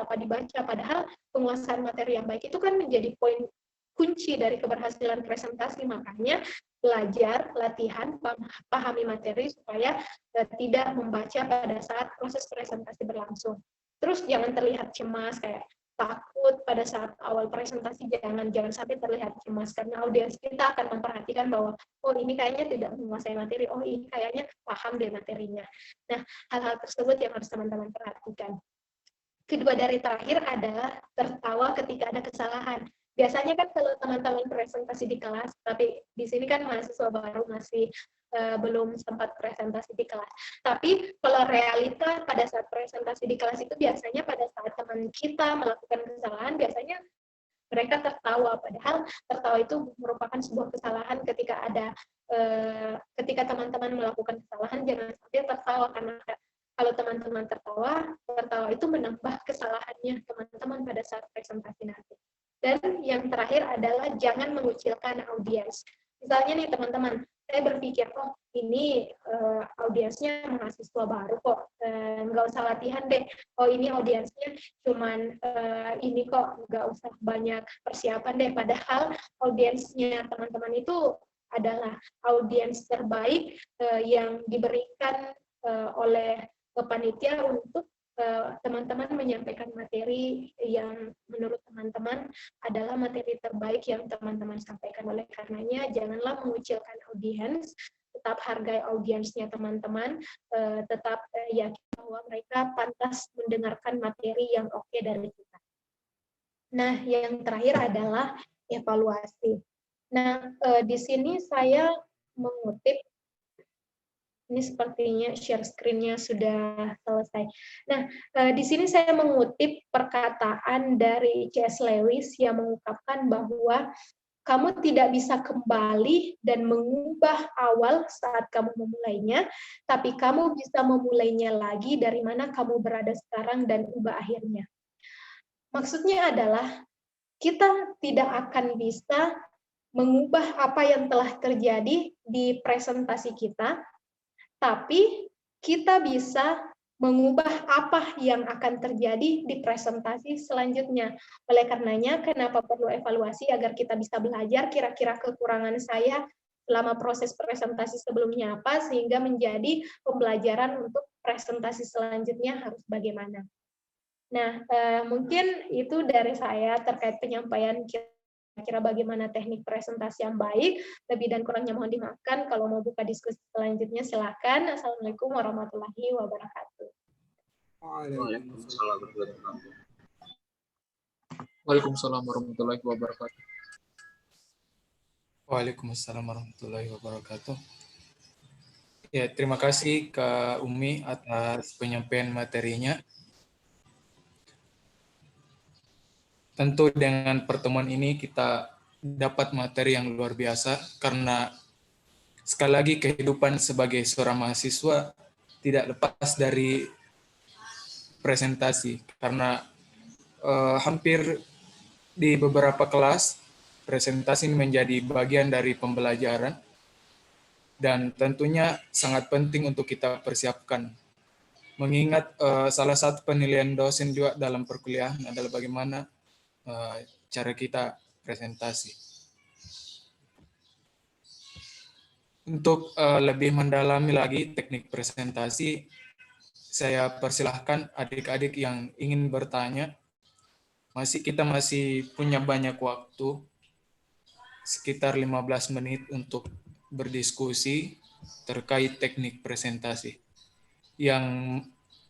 padahal penguasaan materi yang baik itu kan menjadi poin kunci dari keberhasilan presentasi. Makanya belajar, latihan, pahami materi supaya tidak membaca pada saat proses presentasi berlangsung. Terus jangan terlihat cemas, kayak takut pada saat awal presentasi, jangan sampai terlihat cemas, karena audiens kita akan memperhatikan bahwa oh ini kayaknya tidak menguasai materi, oh ini kayaknya paham deh materinya. Nah, hal-hal tersebut yang harus teman-teman perhatikan. Kedua dari terakhir adalah tertawa ketika ada kesalahan. Biasanya kan kalau teman-teman presentasi di kelas, tapi di sini kan mahasiswa baru masih belum sempat presentasi di kelas. Tapi kalau realita pada saat presentasi di kelas itu biasanya pada saat teman kita melakukan kesalahan, biasanya mereka tertawa. Padahal tertawa itu merupakan sebuah kesalahan. Ketika teman-teman melakukan kesalahan, jangan sampai tertawa, karena kalau teman-teman tertawa itu menambah kesalahannya teman-teman pada saat presentasi nanti. Dan yang terakhir adalah jangan mengucilkan audiens. Misalnya nih teman-teman, saya berpikir, oh ini audiensnya mahasiswa baru kok, nggak usah latihan deh. Oh ini audiensnya cuman ini kok, nggak usah banyak persiapan deh. Padahal audiensnya teman-teman itu adalah audiens terbaik yang diberikan oleh panitia untuk teman-teman menyampaikan materi yang menurut teman-teman adalah materi terbaik yang teman-teman sampaikan. Oleh karenanya, janganlah mengucilkan audiens, tetap hargai audiensnya teman-teman, tetap yakin bahwa mereka pantas mendengarkan materi yang oke dari kita. Nah, yang terakhir adalah evaluasi. Nah, di sini saya mengutip, ini sepertinya share screen-nya sudah selesai. Nah, di sini saya mengutip perkataan dari C.S. Lewis yang mengungkapkan bahwa kamu tidak bisa kembali dan mengubah awal saat kamu memulainya, tapi kamu bisa memulainya lagi dari mana kamu berada sekarang dan ubah akhirnya. Maksudnya adalah kita tidak akan bisa mengubah apa yang telah terjadi di presentasi kita, tapi kita bisa mengubah apa yang akan terjadi di presentasi selanjutnya. Oleh karenanya, kenapa perlu evaluasi agar kita bisa belajar kira-kira kekurangan saya selama proses presentasi sebelumnya apa, sehingga menjadi pembelajaran untuk presentasi selanjutnya harus bagaimana. Nah, mungkin itu dari saya terkait penyampaian kira-kira bagaimana teknik presentasi yang baik. Lebih dan kurangnya mohon dimaafkan. Kalau mau buka diskusi selanjutnya, silakan. Assalamualaikum warahmatullahi wabarakatuh. Waalaikumsalam warahmatullahi wabarakatuh. Waalaikumsalam warahmatullahi wabarakatuh. Ya, terima kasih Kak Umi atas penyampaian materinya. Tentu dengan pertemuan ini kita dapat materi yang luar biasa, karena sekali lagi kehidupan sebagai seorang mahasiswa tidak lepas dari presentasi, karena hampir di beberapa kelas presentasi menjadi bagian dari pembelajaran dan tentunya sangat penting untuk kita persiapkan. Mengingat salah satu penilaian dosen juga dalam perkuliahan adalah bagaimana cara kita presentasi. Untuk lebih mendalami lagi teknik presentasi, saya persilahkan adik-adik yang ingin bertanya. Kita masih punya banyak waktu, sekitar 15 menit untuk berdiskusi terkait teknik presentasi. Yang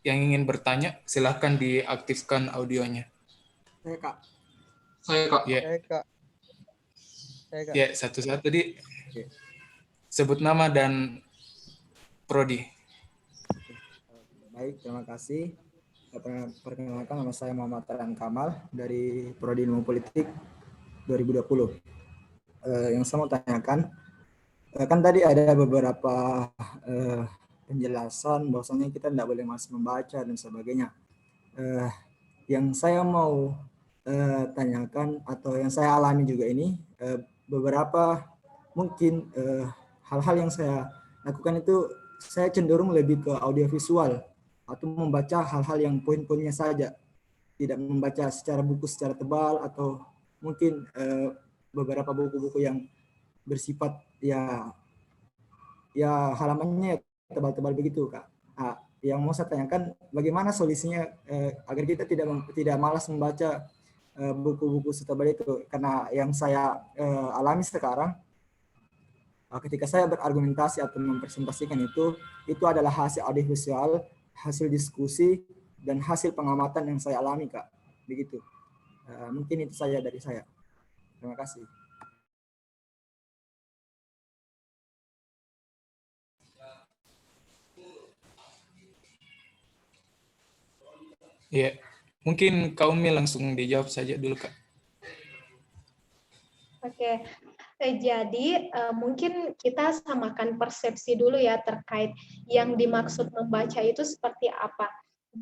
ingin bertanya, silahkan diaktifkan audionya. Saya Kak. Saya Kak. Ya. Saya Kak. Ya, satu-satu di Oke. sebut nama dan prodi. Baik, terima kasih. Perkenalkan, nama saya Muhammad Taran Kamal dari Prodi Ilmu Politik 2020. Yang saya mau tanyakan, kan tadi ada beberapa penjelasan bahwasanya kita tidak boleh masih membaca dan sebagainya. Eh, yang saya mau tanyakan atau yang saya alami juga ini, beberapa mungkin hal-hal yang saya lakukan itu saya cenderung lebih ke audiovisual atau membaca hal-hal yang poin-poinnya saja, tidak membaca secara buku secara tebal atau mungkin beberapa buku-buku yang bersifat ya halamannya tebal-tebal begitu, Kak. Nah, yang mau saya tanyakan bagaimana solusinya agar kita tidak malas membaca buku-buku setebal itu, karena yang saya alami sekarang ketika saya berargumentasi atau mempresentasikan itu adalah hasil audiovisual, hasil diskusi dan hasil pengamatan yang saya alami, Kak. Begitu. Mungkin itu saja dari saya. Terima kasih. Ya, mungkin Kak Umi langsung dijawab saja dulu, Kak. Oke, jadi mungkin kita samakan persepsi dulu ya terkait yang dimaksud membaca itu seperti apa.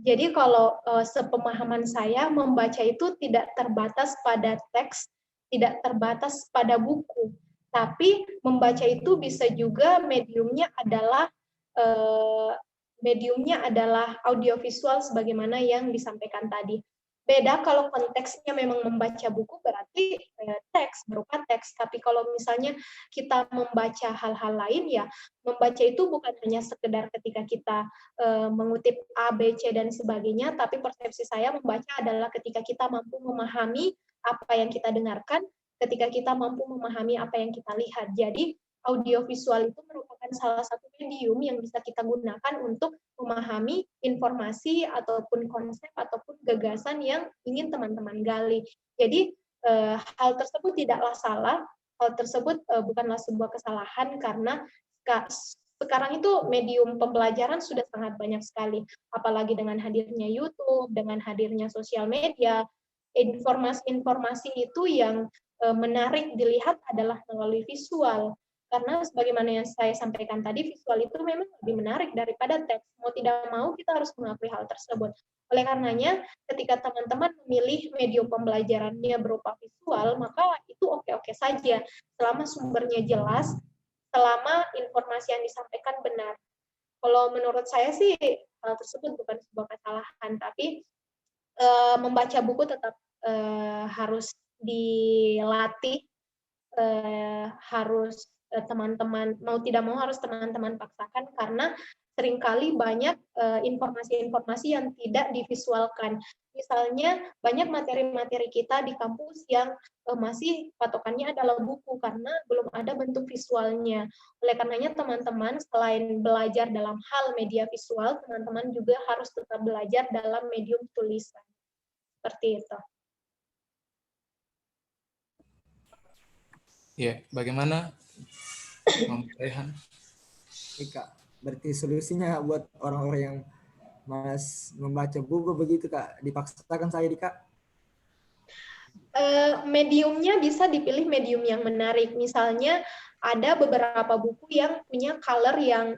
Jadi kalau sepemahaman saya, membaca itu tidak terbatas pada teks, tidak terbatas pada buku. Tapi membaca itu bisa juga mediumnya adalah audiovisual sebagaimana yang disampaikan tadi. Beda kalau konteksnya memang membaca buku berarti teks, berupa teks. Tapi kalau misalnya kita membaca hal-hal lain, ya membaca itu bukan hanya sekedar ketika kita mengutip A, B, C, dan sebagainya, tapi persepsi saya membaca adalah ketika kita mampu memahami apa yang kita dengarkan, ketika kita mampu memahami apa yang kita lihat. Jadi audiovisual itu merupakan salah satu medium yang bisa kita gunakan untuk memahami informasi ataupun konsep ataupun gagasan yang ingin teman-teman gali. Jadi hal tersebut tidaklah salah, hal tersebut bukanlah sebuah kesalahan karena sekarang itu medium pembelajaran sudah sangat banyak sekali, apalagi dengan hadirnya YouTube, dengan hadirnya sosial media, informasi-informasi itu yang menarik dilihat adalah melalui visual. Karena sebagaimana yang saya sampaikan tadi, visual itu memang lebih menarik daripada teks. Mau tidak mau, kita harus mengakui hal tersebut. Oleh karenanya, ketika teman-teman memilih medium pembelajarannya berupa visual, maka itu oke-oke saja. Selama sumbernya jelas, selama informasi yang disampaikan benar. Kalau menurut saya sih, hal tersebut bukan sebuah kesalahan, tapi membaca buku tetap harus dilatih, harus teman-teman mau tidak mau harus teman-teman paksakan karena seringkali banyak informasi-informasi yang tidak divisualkan. Misalnya banyak materi-materi kita di kampus yang masih patokannya adalah buku karena belum ada bentuk visualnya. Oleh karenanya teman-teman selain belajar dalam hal media visual, teman-teman juga harus tetap belajar dalam medium tulisan. Seperti itu. Ya, bagaimana Rehan? Kak, berarti solusinya buat orang-orang yang malas membaca buku begitu, Kak, dipaksakan saya Kak? Mediumnya bisa dipilih medium yang menarik. Misalnya ada beberapa buku yang punya color yang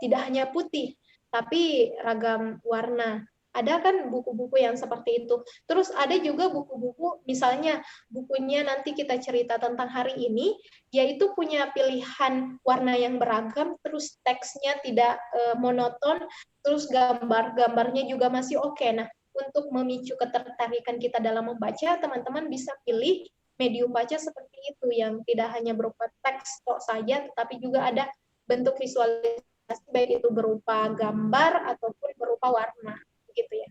tidak hanya putih, tapi ragam warna. Ada kan buku-buku yang seperti itu. Terus ada juga buku-buku, misalnya bukunya nanti kita cerita tentang hari ini, yaitu punya pilihan warna yang beragam, terus teksnya tidak monoton, terus gambarnya juga masih oke. Nah, untuk memicu ketertarikan kita dalam membaca, teman-teman bisa pilih medium baca seperti itu, yang tidak hanya berupa teks kok saja, tetapi juga ada bentuk visualisasi, baik itu berupa gambar ataupun berupa warna. Begitu ya.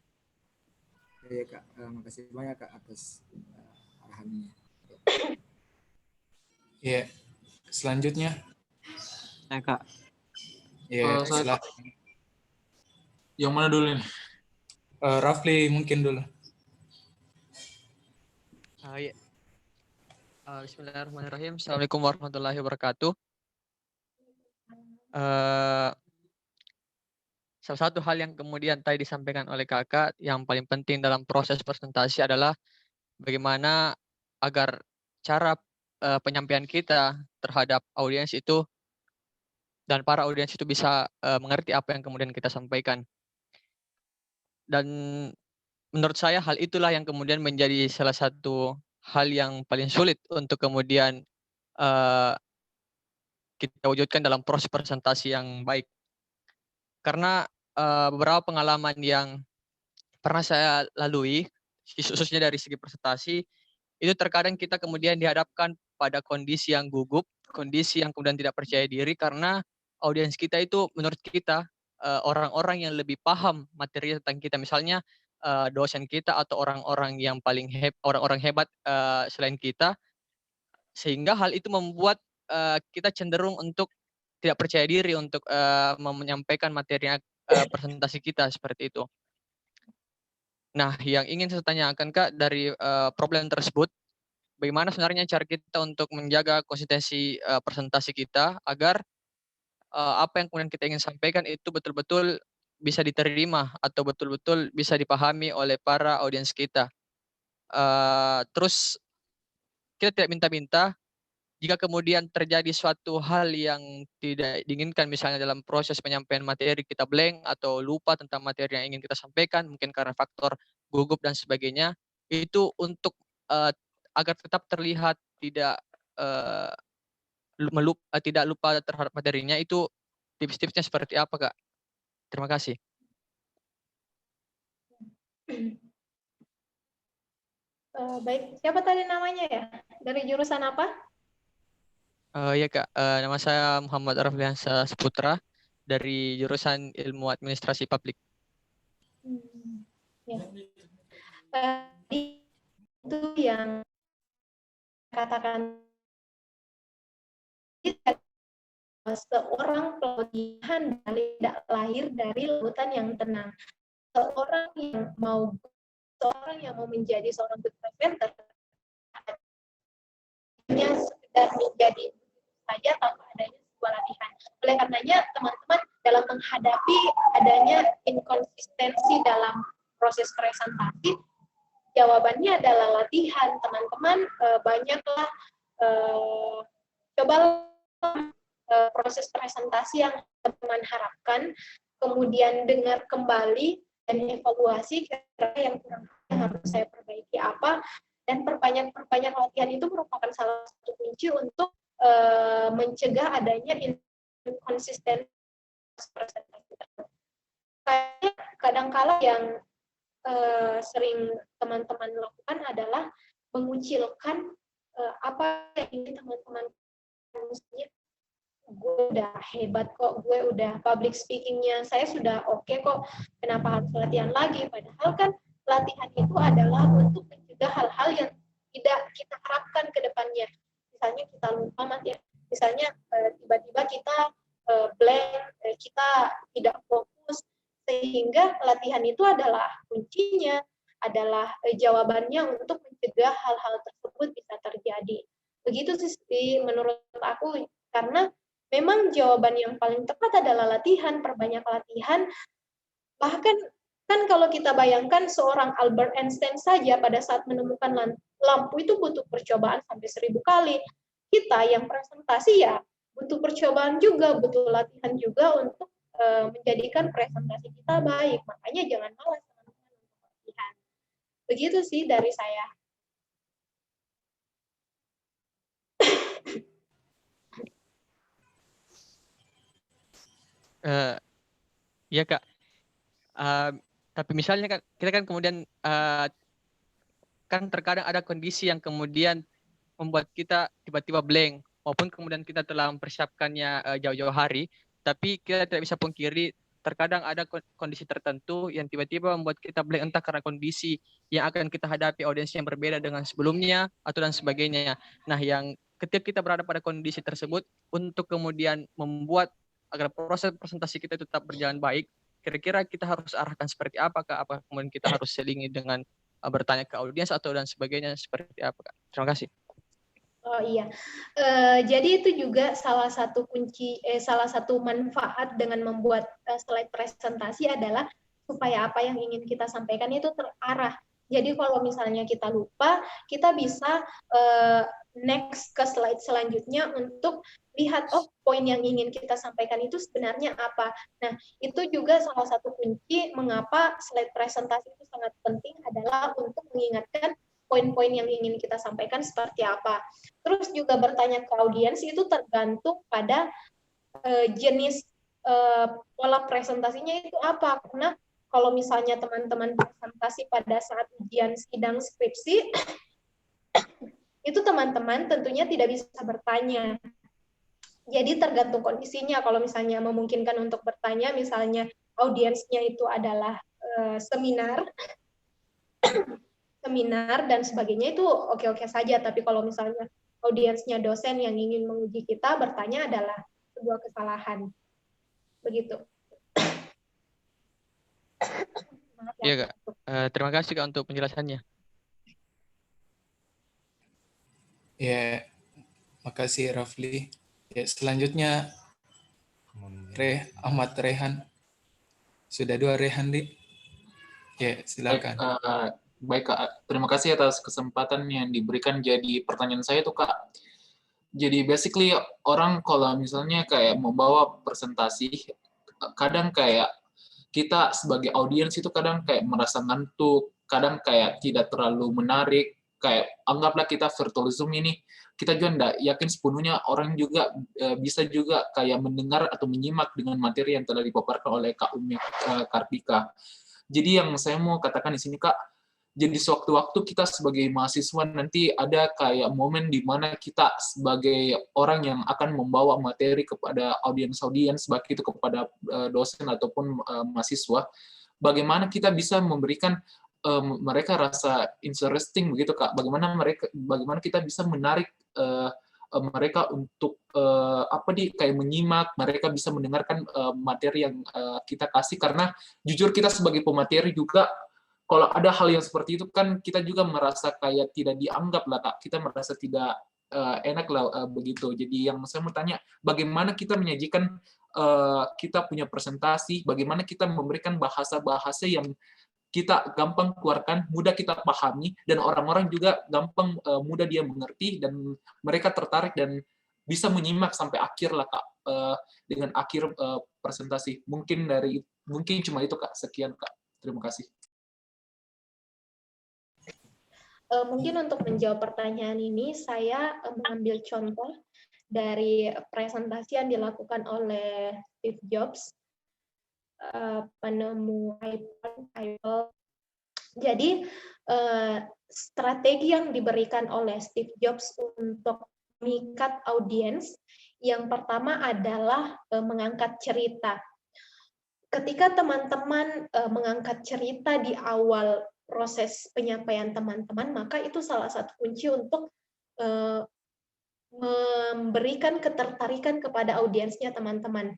Iya Kak, makasih banyak Kak atas arahannya. Ya, selanjutnya. Nah, Kak. Ya, silakan. Yang mana dulu nih? Rafli mungkin dulu. Ya. Bismillahirrahmanirrahim. Assalamualaikum warahmatullahi wabarakatuh. Salah satu hal yang kemudian tadi disampaikan oleh kakak yang paling penting dalam proses presentasi adalah bagaimana agar cara penyampaian kita terhadap audiens itu dan para audiens itu bisa mengerti apa yang kemudian kita sampaikan. Dan menurut saya hal itulah yang kemudian menjadi salah satu hal yang paling sulit untuk kemudian kita wujudkan dalam proses presentasi yang baik. Karena beberapa pengalaman yang pernah saya lalui, khususnya dari segi presentasi, itu terkadang kita kemudian dihadapkan pada kondisi yang gugup, kondisi yang kemudian tidak percaya diri karena audiens kita itu menurut kita orang-orang yang lebih paham materi tentang kita. Misalnya dosen kita atau orang-orang yang orang-orang hebat selain kita, sehingga hal itu membuat kita cenderung untuk tidak percaya diri untuk menyampaikan materi presentasi kita seperti itu. Nah, yang ingin saya tanyakan Kak dari problem tersebut, bagaimana sebenarnya cara kita untuk menjaga konsistensi presentasi kita agar apa yang kemudian kita ingin sampaikan itu betul-betul bisa diterima atau betul-betul bisa dipahami oleh para audiens kita. Terus kita tidak minta-minta jika kemudian terjadi suatu hal yang tidak diinginkan, misalnya dalam proses penyampaian materi kita blank atau lupa tentang materi yang ingin kita sampaikan, mungkin karena faktor gugup dan sebagainya, itu untuk agar tetap terlihat tidak tidak lupa terhadap materinya, itu tips-tipsnya seperti apa, Kak? Terima kasih. Baik, siapa tadi namanya ya? Dari jurusan apa? Ya Kak, nama saya Muhammad Arfiansa Saputra dari jurusan Ilmu Administrasi Publik. Ya. Itu yang katakan seorang pelatihan tidak lahir dari lautan yang tenang. Seorang yang mau menjadi seorang good presenter hanya sekedar menjadi saja tanpa adanya sebuah latihan. Oleh karenanya teman-teman dalam menghadapi adanya inkonsistensi dalam proses presentasi, jawabannya adalah latihan. Teman-teman banyaklah coba proses presentasi yang teman harapkan, kemudian dengar kembali dan evaluasi kira-kira yang kurang harus saya perbaiki apa, dan perbanyak latihan itu merupakan salah satu kunci untuk mencegah adanya inkonsistensi presentasi. Kadang-kala yang sering teman-teman lakukan adalah mengucilkan apa yang ingin teman-teman, misalnya gue udah hebat kok, gue udah public speakingnya saya sudah oke kok, kenapa harus latihan lagi? Padahal kan latihan itu adalah untuk mencegah hal-hal yang tidak kita harapkan ke depannya. Misalnya kita lupa ya, misalnya tiba-tiba kita blank, kita tidak fokus, sehingga latihan itu adalah kuncinya, adalah jawabannya untuk mencegah hal-hal tersebut bisa terjadi. Begitu sih menurut aku, karena memang jawaban yang paling tepat adalah latihan, perbanyak latihan. Bahkan kan kalau kita bayangkan seorang Albert Einstein saja pada saat menemukan lampu itu butuh percobaan sampai 1000 kali. Kita yang presentasi ya butuh percobaan juga, butuh latihan juga untuk menjadikan presentasi kita baik. Makanya jangan malas teman-teman untuk latihan. Begitu sih dari saya. Iya Kak. Tapi misalnya kan kita kan kemudian kan terkadang ada kondisi yang kemudian membuat kita tiba-tiba blank, maupun kemudian kita telah mempersiapkannya jauh-jauh hari, tapi kita tidak bisa pungkiri terkadang ada kondisi tertentu yang tiba-tiba membuat kita blank, entah karena kondisi yang akan kita hadapi audiens yang berbeda dengan sebelumnya atau dan sebagainya. Nah, yang ketika kita berada pada kondisi tersebut, untuk kemudian membuat agar proses presentasi kita tetap berjalan baik, kira-kira kita harus arahkan seperti apa, Kak? Apa kemudian kita harus selingi dengan bertanya ke audiens atau dan sebagainya, seperti apa, Kak? Terima kasih. Oh iya, jadi itu juga salah satu kunci, salah satu manfaat dengan membuat slide presentasi adalah supaya apa yang ingin kita sampaikan itu terarah. Jadi kalau misalnya kita lupa, kita bisa next ke slide selanjutnya untuk lihat, oh poin yang ingin kita sampaikan itu sebenarnya apa. Nah, itu juga salah satu kunci mengapa slide presentasi itu sangat penting adalah untuk mengingatkan poin-poin yang ingin kita sampaikan seperti apa. Terus juga bertanya ke audiens itu tergantung pada jenis pola presentasinya itu apa. Karena kalau misalnya teman-teman presentasi pada saat ujian sidang skripsi, itu teman-teman tentunya tidak bisa bertanya. Jadi tergantung kondisinya. Kalau misalnya memungkinkan untuk bertanya, misalnya audiensnya itu adalah seminar dan sebagainya, itu oke-oke saja. Tapi kalau misalnya audiensnya dosen yang ingin menguji kita, bertanya adalah sebuah kesalahan. Begitu. Iya Kak, terima kasih Kak untuk penjelasannya. Ya, makasih Rafli. Ya, selanjutnya Ahmad Rehan. Sudah 2 Rehan, Di. Ya, silakan. Baik Kak, terima kasih atas kesempatan yang diberikan. Jadi pertanyaan saya tuh Kak, jadi basically orang kalau misalnya kayak membawa presentasi, kadang kayak kita sebagai audiens itu kadang kayak merasa ngantuk, kadang kayak tidak terlalu menarik, kayak anggaplah kita virtual Zoom ini, kita juga enggak yakin sepenuhnya orang juga bisa juga kayak mendengar atau menyimak dengan materi yang telah dipaparkan oleh Kak Umi Kartika. Jadi yang saya mau katakan di sini Kak, jadi sewaktu-waktu kita sebagai mahasiswa nanti ada kayak momen di mana kita sebagai orang yang akan membawa materi kepada audiens-audiens, baik itu kepada dosen ataupun mahasiswa, bagaimana kita bisa memberikan mereka rasa interesting begitu Kak, bagaimana kita bisa menarik mereka untuk kayak menyimak, mereka bisa mendengarkan materi yang kita kasih, karena jujur kita sebagai pemateri juga kalau ada hal yang seperti itu kan kita juga merasa kayak tidak dianggap lah Kak, kita merasa tidak enak lah begitu. Jadi yang saya mau tanya, bagaimana kita menyajikan kita punya presentasi, bagaimana kita memberikan bahasa-bahasa yang kita gampang keluarkan, mudah kita pahami, dan orang-orang juga gampang mudah dia mengerti, dan mereka tertarik dan bisa menyimak sampai akhir lah Kak, dengan akhir presentasi. Mungkin cuma itu Kak, sekian Kak. Terima kasih. Mungkin untuk menjawab pertanyaan ini, saya mengambil contoh dari presentasi yang dilakukan oleh Steve Jobs, penemu iPhone, Apple. Jadi, strategi yang diberikan oleh Steve Jobs untuk mengikat audiens, yang pertama adalah mengangkat cerita. Ketika teman-teman mengangkat cerita di awal proses penyampaian teman-teman, maka itu salah satu kunci untuk memberikan ketertarikan kepada audiensnya teman-teman.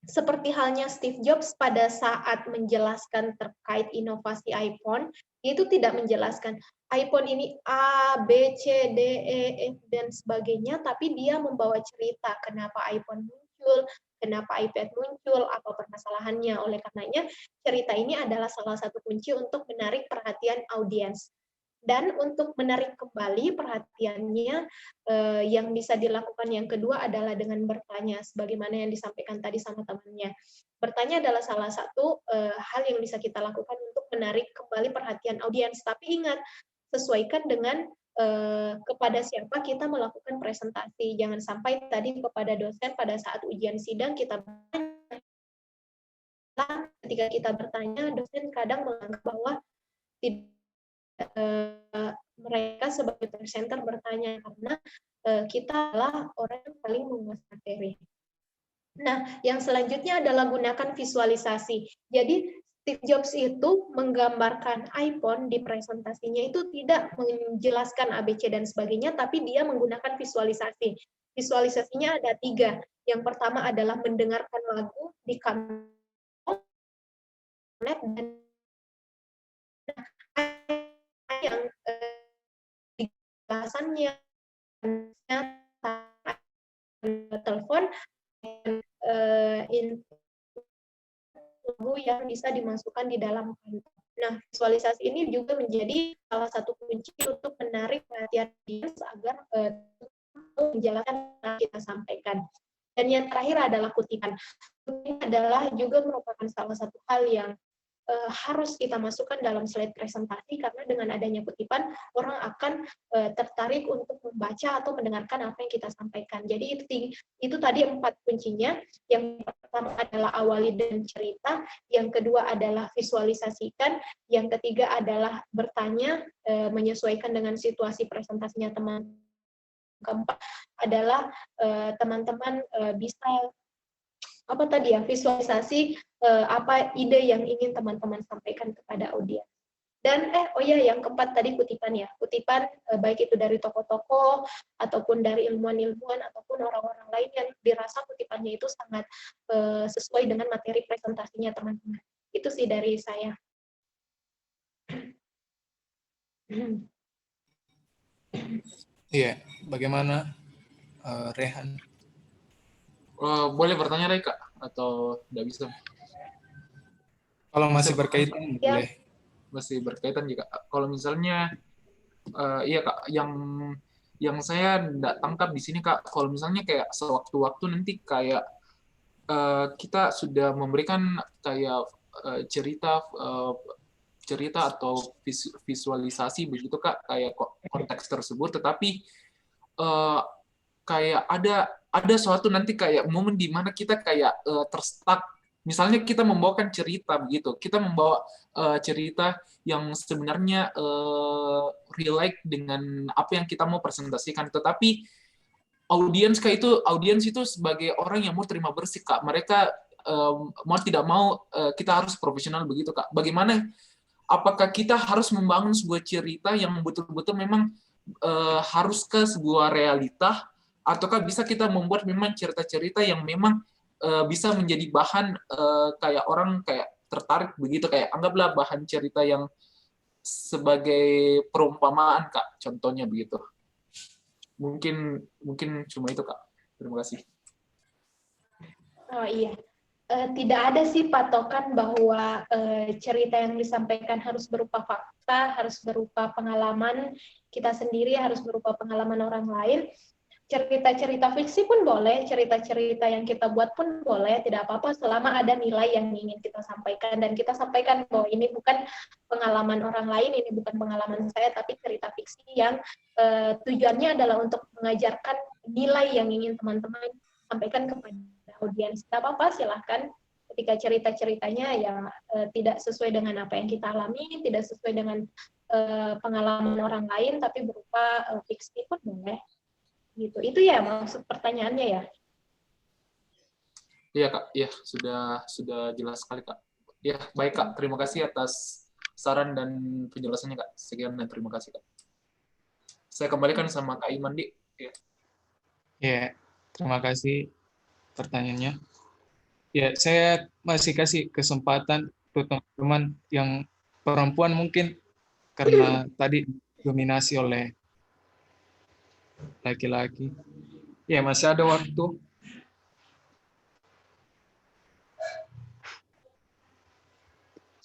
Seperti halnya Steve Jobs pada saat menjelaskan terkait inovasi iPhone, dia itu tidak menjelaskan iPhone ini A, B, C, D, E, F, dan sebagainya, tapi dia membawa cerita kenapa iPhone muncul, kenapa iPad muncul, apa permasalahannya. Oleh karenanya, cerita ini adalah salah satu kunci untuk menarik perhatian audiens. Dan untuk menarik kembali perhatiannya, yang bisa dilakukan yang kedua adalah dengan bertanya, sebagaimana yang disampaikan tadi sama temannya. Bertanya adalah salah satu hal yang bisa kita lakukan untuk menarik kembali perhatian audiens. Tapi ingat, sesuaikan dengan kepada siapa kita melakukan presentasi. Jangan sampai tadi kepada dosen pada saat ujian sidang kita bertanya. Ketika kita bertanya, dosen kadang menganggap bahwa mereka sebagai presenter bertanya karena kita adalah orang yang paling menguasai materi. Nah, yang selanjutnya adalah gunakan visualisasi. Jadi Steve Jobs itu menggambarkan iPhone di presentasinya itu tidak menjelaskan ABC dan sebagainya, tapi dia menggunakan visualisasi. Visualisasinya ada 3. Yang pertama adalah mendengarkan lagu di kantor dan yang dijelasannya telepon lagu yang bisa dimasukkan di dalam kantor. Nah, visualisasi ini juga menjadi salah satu kunci untuk menarik perhatian audiens agar menjalankan yang kita sampaikan. Dan yang terakhir adalah kutipan. Ini adalah juga merupakan salah satu hal yang harus kita masukkan dalam slide presentasi, karena dengan adanya kutipan orang akan tertarik untuk membaca atau mendengarkan apa yang kita sampaikan. Jadi itu tadi 4 kuncinya. Yang pertama adalah awali dengan cerita, yang kedua adalah visualisasikan, yang ketiga adalah bertanya menyesuaikan dengan situasi presentasinya teman. Keempat adalah teman-teman bisa apa tadi ya, visualisasi apa ide yang ingin teman-teman sampaikan kepada audiens. Dan yang keempat tadi kutipan ya, kutipan baik itu dari tokoh-tokoh ataupun dari ilmuwan-ilmuwan ataupun orang-orang lain yang dirasa kutipannya itu sangat sesuai dengan materi presentasinya teman-teman. Itu sih dari saya. Iya, bagaimana Rehan? Boleh bertanya lagi Kak atau tidak bisa? Kalau masih berkaitan Ya. boleh. Masih berkaitan juga. Kalau misalnya iya Kak, yang saya tidak tangkap di sini Kak, kalau misalnya kayak sewaktu-waktu nanti kayak kita sudah memberikan kayak cerita atau visualisasi begitu Kak, kayak konteks tersebut, tetapi kayak ada suatu nanti kayak momen di mana kita kayak terstuck. Misalnya kita membawakan cerita begitu, kita membawa cerita yang sebenarnya relate dengan apa yang kita mau presentasikan, tetapi audiens itu sebagai orang yang mau terima bersih Kak, mereka mau tidak mau kita harus profesional begitu Kak. Bagaimana? Apakah kita harus membangun sebuah cerita yang betul-betul memang harus ke sebuah realita, ataukah bisa kita membuat memang cerita-cerita yang memang bisa menjadi bahan kayak orang kayak tertarik begitu, kayak anggaplah bahan cerita yang sebagai perumpamaan Kak, contohnya begitu. Mungkin cuma itu Kak. Terima kasih. Oh iya. Tidak ada sih patokan bahwa cerita yang disampaikan harus berupa fakta, harus berupa pengalaman kita sendiri, harus berupa pengalaman orang lain. Cerita-cerita fiksi pun boleh, cerita-cerita yang kita buat pun boleh, tidak apa-apa selama ada nilai yang ingin kita sampaikan, dan kita sampaikan bahwa ini bukan pengalaman orang lain, ini bukan pengalaman saya, tapi cerita fiksi yang tujuannya adalah untuk mengajarkan nilai yang ingin teman-teman sampaikan kepada audiens. Tidak apa-apa, silahkan. Ketika cerita-ceritanya ya tidak sesuai dengan apa yang kita alami, tidak sesuai dengan pengalaman orang lain, tapi berupa fiksi pun boleh. Gitu. Itu ya maksud pertanyaannya ya. Iya Kak, ya sudah jelas sekali Kak. Ya baik Kak, terima kasih atas saran dan penjelasannya Kak. Sekian dan terima kasih Kak. Saya kembalikan sama Kak Iman di. Ya, terima kasih pertanyaannya. Ya, saya masih kasih kesempatan untuk teman-teman yang perempuan mungkin karena tadi dominasi oleh laki-laki. Ya, masih ada waktu.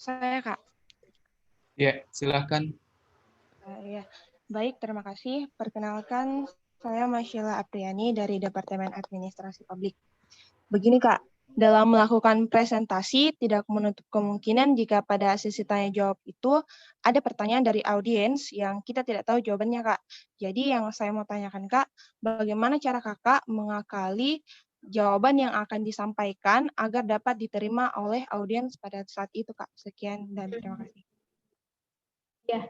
Saya, Kak. Ya, silakan. Ya. Baik, terima kasih. Perkenalkan, saya Masyila Apriani dari Departemen Administrasi Publik. Begini, Kak. Dalam melakukan presentasi, tidak menutup kemungkinan jika pada sesi tanya jawab itu ada pertanyaan dari audiens yang kita tidak tahu jawabannya, Kak. Jadi yang saya mau tanyakan, Kak, bagaimana cara Kakak mengakali jawaban yang akan disampaikan agar dapat diterima oleh audiens pada saat itu, Kak? Sekian dan terima kasih. Ya,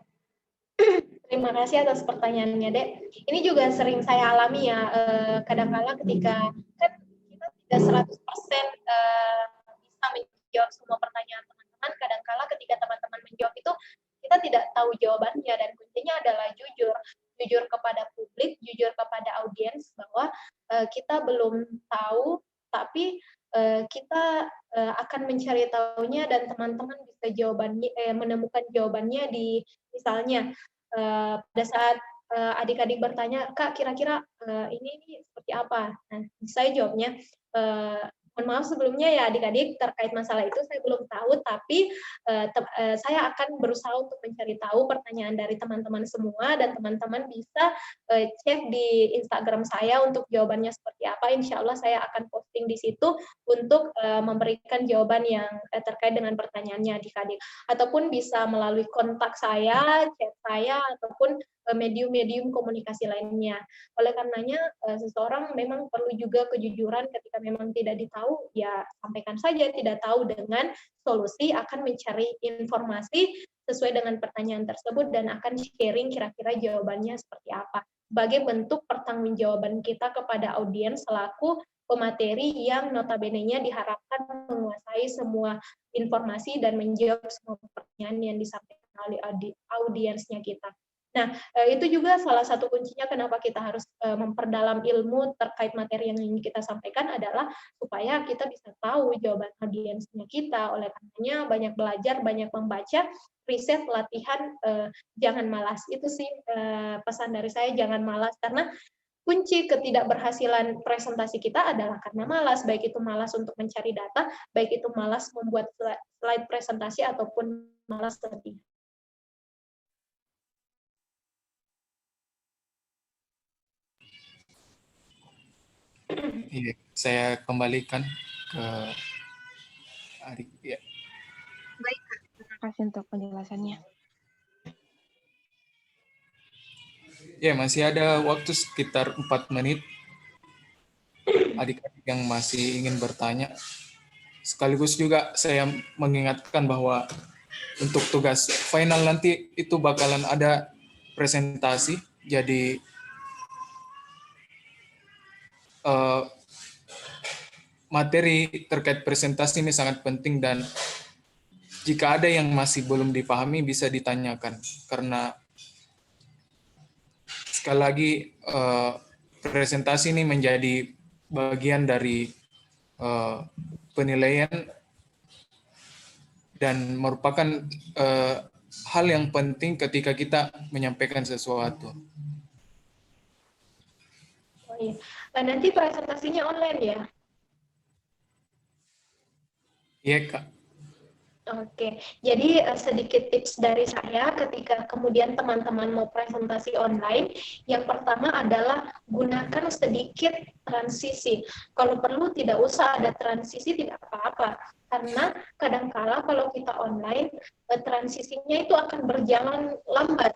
terima kasih atas pertanyaannya, Dek. Ini juga sering saya alami ya, kadang-kala ketika kan kita tidak 100% bisa menjawab semua pertanyaan teman-teman, kadang-kala ketika teman-teman menjawab itu kita tidak tahu jawabannya, dan kuncinya adalah jujur kepada publik, jujur kepada audiens bahwa kita belum tahu, tapi kita akan mencari tahunya, dan teman-teman bisa menemukan jawabannya di misalnya pada saat adik-adik bertanya, Kak, kira-kira ini seperti apa? Nah, saya jawabnya Mohon maaf sebelumnya ya adik-adik, terkait masalah itu saya belum tahu, tapi saya akan berusaha untuk mencari tahu pertanyaan dari teman-teman semua, dan teman-teman bisa cek di Instagram saya untuk jawabannya seperti apa. Insya Allah saya akan posting di situ untuk memberikan jawaban yang terkait dengan pertanyaannya adik-adik. Ataupun bisa melalui kontak saya, chat saya, ataupun medium-medium komunikasi lainnya. Oleh karenanya, seseorang memang perlu juga kejujuran ketika memang tidak ditahu, ya sampaikan saja tidak tahu dengan solusi, akan mencari informasi sesuai dengan pertanyaan tersebut dan akan sharing kira-kira jawabannya seperti apa. Sebagai bentuk pertanggungjawaban kita kepada audiens selaku pemateri yang notabene-nya diharapkan menguasai semua informasi dan menjawab semua pertanyaan yang disampaikan oleh audiensnya kita. Nah, itu juga salah satu kuncinya kenapa kita harus memperdalam ilmu terkait materi yang ingin kita sampaikan adalah supaya kita bisa tahu jawaban audiensnya kita. Oleh karenanya banyak belajar, banyak membaca, riset, latihan, jangan malas. Itu sih pesan dari saya, jangan malas, karena kunci ketidakberhasilan presentasi kita adalah karena malas, baik itu malas untuk mencari data, baik itu malas membuat slide presentasi, ataupun malas lebih. Iya, saya kembalikan ke Adik. Ya. Baik, Kak. Terima kasih untuk penjelasannya. Ya, masih ada waktu sekitar 4 menit. Adik-adik yang masih ingin bertanya. Sekaligus juga saya mengingatkan bahwa untuk tugas final nanti itu bakalan ada presentasi. Jadi materi terkait presentasi ini sangat penting, dan jika ada yang masih belum dipahami bisa ditanyakan, karena sekali lagi presentasi ini menjadi bagian dari penilaian dan merupakan hal yang penting ketika kita menyampaikan sesuatu. Oh, iya. Nanti presentasinya online ya? Iya, Kak. Oke, jadi sedikit tips dari saya ketika kemudian teman-teman mau presentasi online, yang pertama adalah gunakan sedikit transisi. Kalau perlu tidak usah ada transisi, tidak apa-apa. Karena kadangkala kalau kita online, transisinya itu akan berjalan lambat.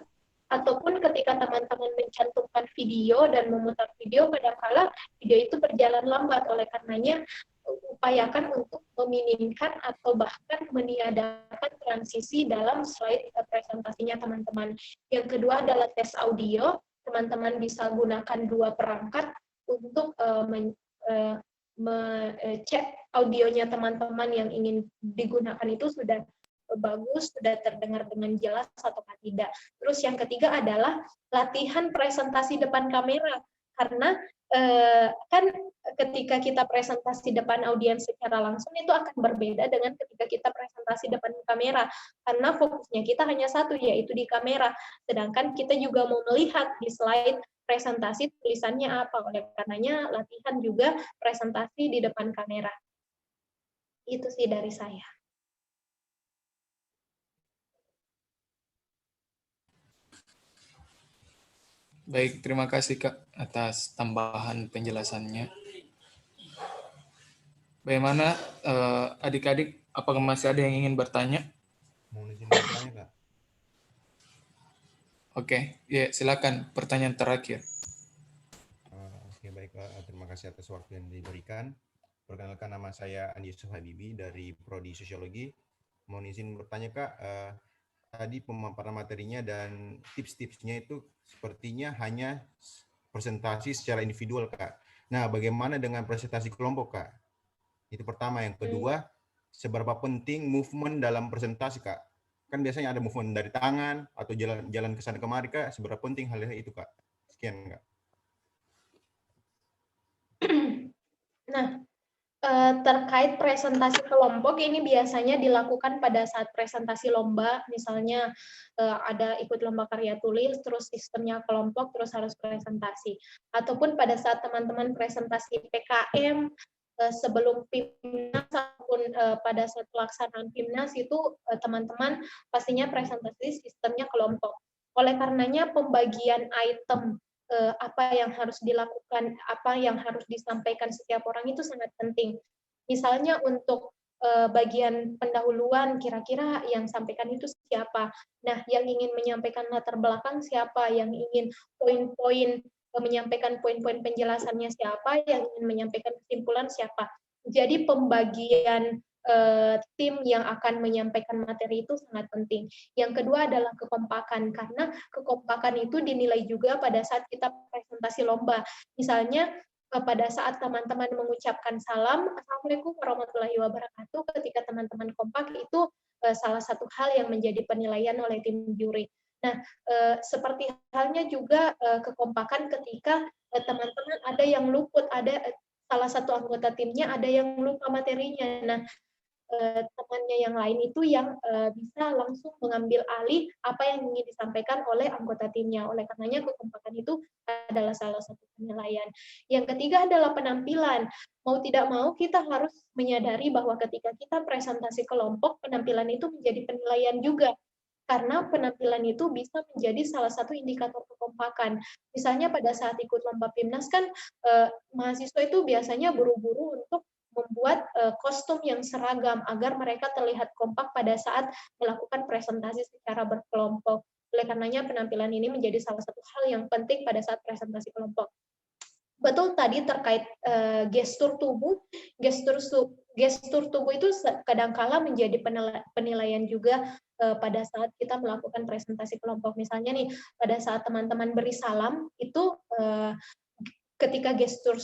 Ataupun ketika teman-teman mencantumkan video dan memutar video, kadangkala video itu berjalan lambat. Oleh karenanya, upayakan untuk meminimkan atau bahkan meniadakan transisi dalam slide presentasinya teman-teman. Yang kedua adalah tes audio. Teman-teman bisa gunakan 2 perangkat untuk cek audionya teman-teman yang ingin digunakan itu sudah bagus, sudah terdengar dengan jelas atau tidak. Terus yang ketiga adalah latihan presentasi depan kamera. Karena kan ketika kita presentasi depan audiens secara langsung itu akan berbeda dengan ketika kita presentasi depan kamera, karena fokusnya kita hanya satu, yaitu di kamera, sedangkan kita juga mau melihat di slide presentasi tulisannya apa. Oleh karenanya latihan juga presentasi di depan kamera. Itu sih dari saya. Baik, terima kasih Kak atas tambahan penjelasannya. Bagaimana adik-adik, apakah masih ada yang ingin bertanya? Mau izin bertanya, Kak? Oke, ya silakan pertanyaan terakhir. Oke, baik Kak. Terima kasih atas waktu yang diberikan. Perkenalkan, nama saya Andi Yusuf Habibi dari Prodi Sosiologi. Mohon izin bertanya Kak, tadi pemaparan materinya dan tips-tipsnya itu sepertinya hanya presentasi secara individual Kak. Nah, bagaimana dengan presentasi kelompok Kak? Itu pertama. Yang kedua, seberapa penting movement dalam presentasi Kak? Kan biasanya ada movement dari tangan atau jalan ke sana kemari Kak. Seberapa penting hal itu Kak? Sekian Kak. Nah, terkait presentasi kelompok ini biasanya dilakukan pada saat presentasi lomba, misalnya ada ikut lomba karya tulis, terus sistemnya kelompok, terus harus presentasi. Ataupun pada saat teman-teman presentasi PKM, sebelum PIMNAS ataupun pada saat pelaksanaan PIMNAS itu teman-teman pastinya presentasi sistemnya kelompok. Oleh karenanya pembagian item apa yang harus dilakukan, apa yang harus disampaikan setiap orang itu sangat penting. Misalnya untuk bagian pendahuluan, kira-kira yang sampaikan itu siapa? Nah, yang ingin menyampaikan latar belakang siapa? Yang ingin poin-poin menyampaikan poin-poin penjelasannya siapa? Yang ingin menyampaikan kesimpulan siapa? Jadi pembagian tim yang akan menyampaikan materi itu sangat penting. Yang kedua adalah kekompakan, karena kekompakan itu dinilai juga pada saat kita presentasi lomba. Misalnya pada saat teman-teman mengucapkan salam, Assalamualaikum warahmatullahi wabarakatuh, ketika teman-teman kompak itu salah satu hal yang menjadi penilaian oleh tim juri. Nah, seperti halnya juga kekompakan ketika teman-teman ada yang luput, ada salah satu anggota timnya ada yang lupa materinya. Nah, temannya yang lain itu yang bisa langsung mengambil alih apa yang ingin disampaikan oleh anggota timnya. Oleh karenanya kekompakan itu adalah salah satu penilaian. Yang ketiga adalah penampilan. Mau tidak mau kita harus menyadari bahwa ketika kita presentasi kelompok, penampilan itu menjadi penilaian juga. Karena penampilan itu bisa menjadi salah satu indikator kekompakan. Misalnya pada saat ikut lomba PIMNAS kan mahasiswa itu biasanya buru-buru untuk membuat kostum yang seragam agar mereka terlihat kompak pada saat melakukan presentasi secara berkelompok. Oleh karenanya penampilan ini menjadi salah satu hal yang penting pada saat presentasi kelompok. Betul tadi terkait gestur tubuh, gestur tubuh itu kadangkala menjadi penilaian juga pada saat kita melakukan presentasi kelompok. Misalnya nih, pada saat teman-teman beri salam, itu ketika gestur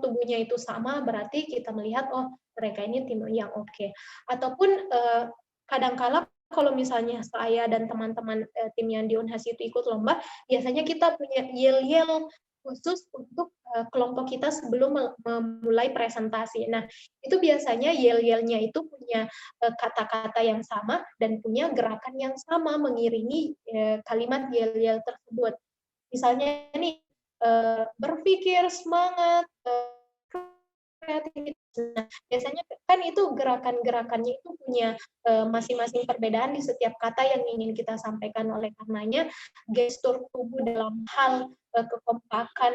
tubuhnya itu sama, berarti kita melihat, oh mereka ini tim yang oke. Ataupun kadangkala kalau misalnya saya dan teman-teman tim yang di Unhas itu ikut lomba, biasanya kita punya yel-yel khusus untuk kelompok kita sebelum memulai presentasi. Nah, itu biasanya yel-yelnya itu punya kata-kata yang sama dan punya gerakan yang sama mengiringi kalimat yel-yel tersebut. Misalnya nih, berpikir, semangat, kreativitas. Nah, biasanya kan itu gerakan-gerakannya itu punya masing-masing perbedaan di setiap kata yang ingin kita sampaikan. Oleh karenanya gestur tubuh dalam hal kekompakan,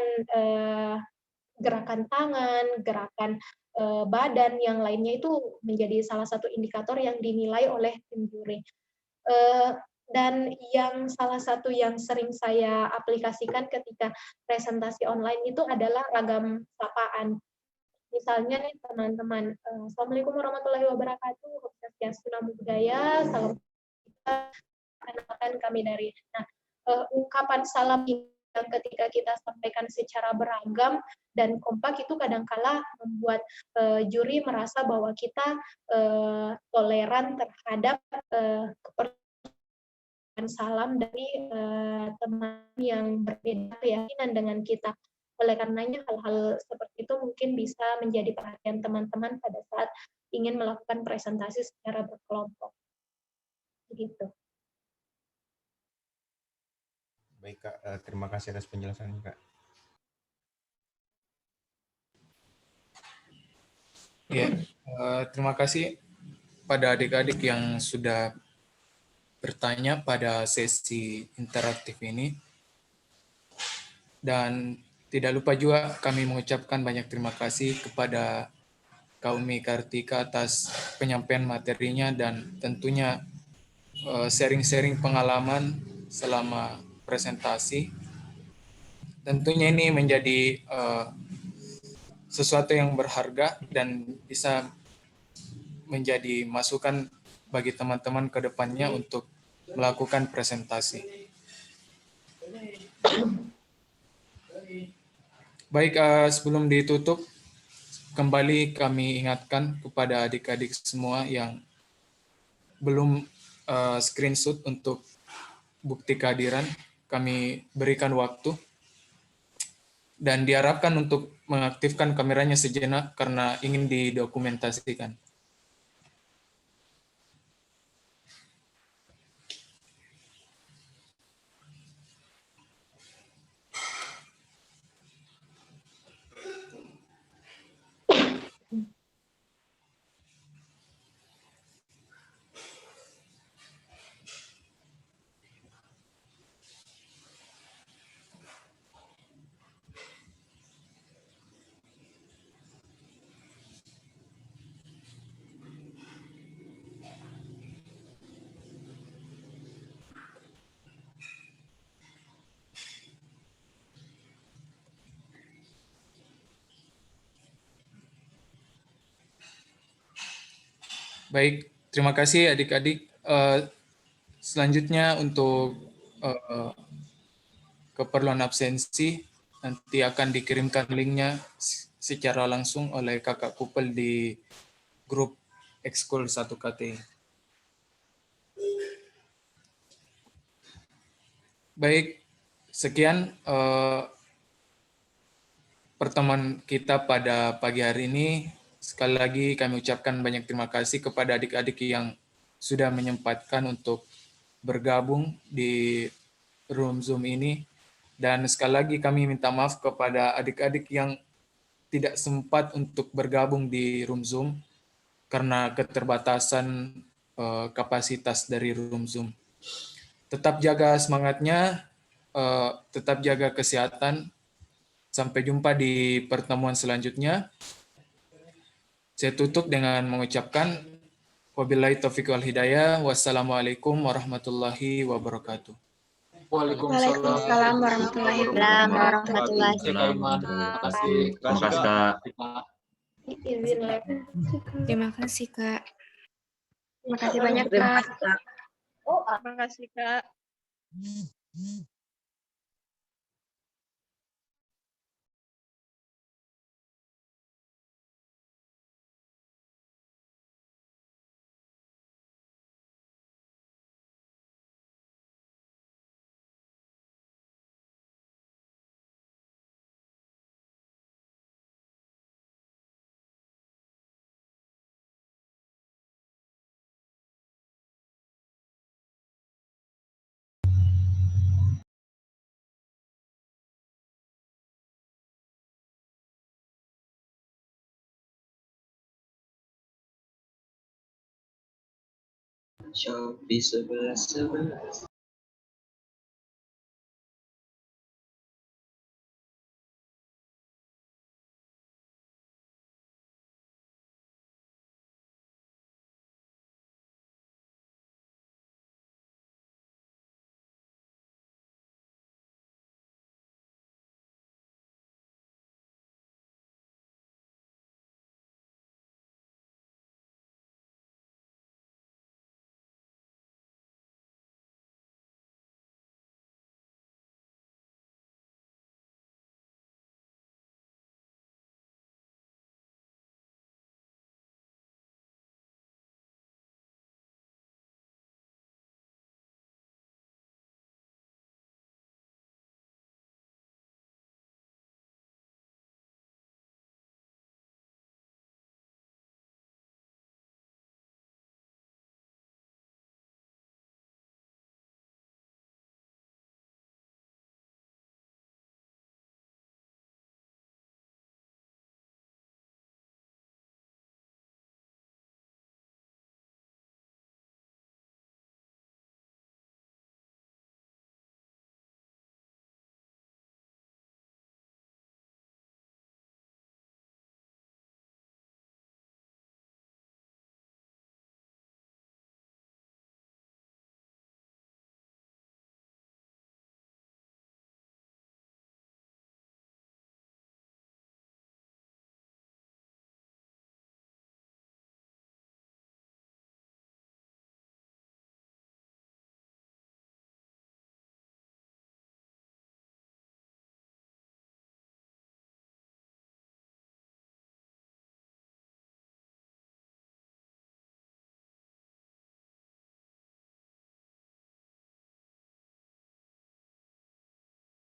gerakan tangan, gerakan badan yang lainnya itu menjadi salah satu indikator yang dinilai oleh tim juri. Dan yang salah satu yang sering saya aplikasikan ketika presentasi online itu adalah ragam sapaan. Misalnya nih teman-teman, Assalamualaikum warahmatullahi wabarakatuh, Swastiastu, Namo Buddhaya, salam kita, kenalkan kami dari. Nah, ungkapan salam ini yang ketika kita sampaikan secara beragam dan kompak itu kadangkala membuat juri merasa bahwa kita toleran terhadap salam dari teman yang berbeda keyakinan dengan kita. Oleh karenanya hal-hal seperti itu mungkin bisa menjadi perhatian teman-teman pada saat ingin melakukan presentasi secara berkelompok. Begitu. Baik Kak, terima kasih atas penjelasannya Kak. Ya, terima kasih pada adik-adik yang sudah bertanya pada sesi interaktif ini. Dan tidak lupa juga kami mengucapkan banyak terima kasih kepada Kak Umi Kartika atas penyampaian materinya dan tentunya sharing-sharing pengalaman selama presentasi. Tentunya ini menjadi sesuatu yang berharga dan bisa menjadi masukan bagi teman-teman ke depannya untuk melakukan presentasi. Baik, sebelum ditutup, kembali kami ingatkan kepada adik-adik semua yang belum screenshot untuk bukti kehadiran, kami berikan waktu dan diharapkan untuk mengaktifkan kameranya sejenak karena ingin didokumentasikan. Baik, terima kasih adik-adik. Selanjutnya untuk keperluan absensi nanti akan dikirimkan linknya secara langsung oleh kakak Kupel di grup ekskul 1KT. Baik, sekian pertemuan kita pada pagi hari ini. Sekali lagi kami ucapkan banyak terima kasih kepada adik-adik yang sudah menyempatkan untuk bergabung di room Zoom ini. Dan sekali lagi kami minta maaf kepada adik-adik yang tidak sempat untuk bergabung di room Zoom karena keterbatasan kapasitas dari room Zoom. Tetap jaga semangatnya, tetap jaga kesehatan. Sampai jumpa di pertemuan selanjutnya. Saya tutup dengan mengucapkan wabillahi taufiq wal hidayah. Wassalamualaikum warahmatullahi wabarakatuh. Waalaikumsalam warahmatullahi wabarakatuh. Terima kasih. Terima kasih, Kak. Izin live. Terima kasih, Kak. Terima kasih banyak, Kak. Terima kasih, Kak. Shopee 1111.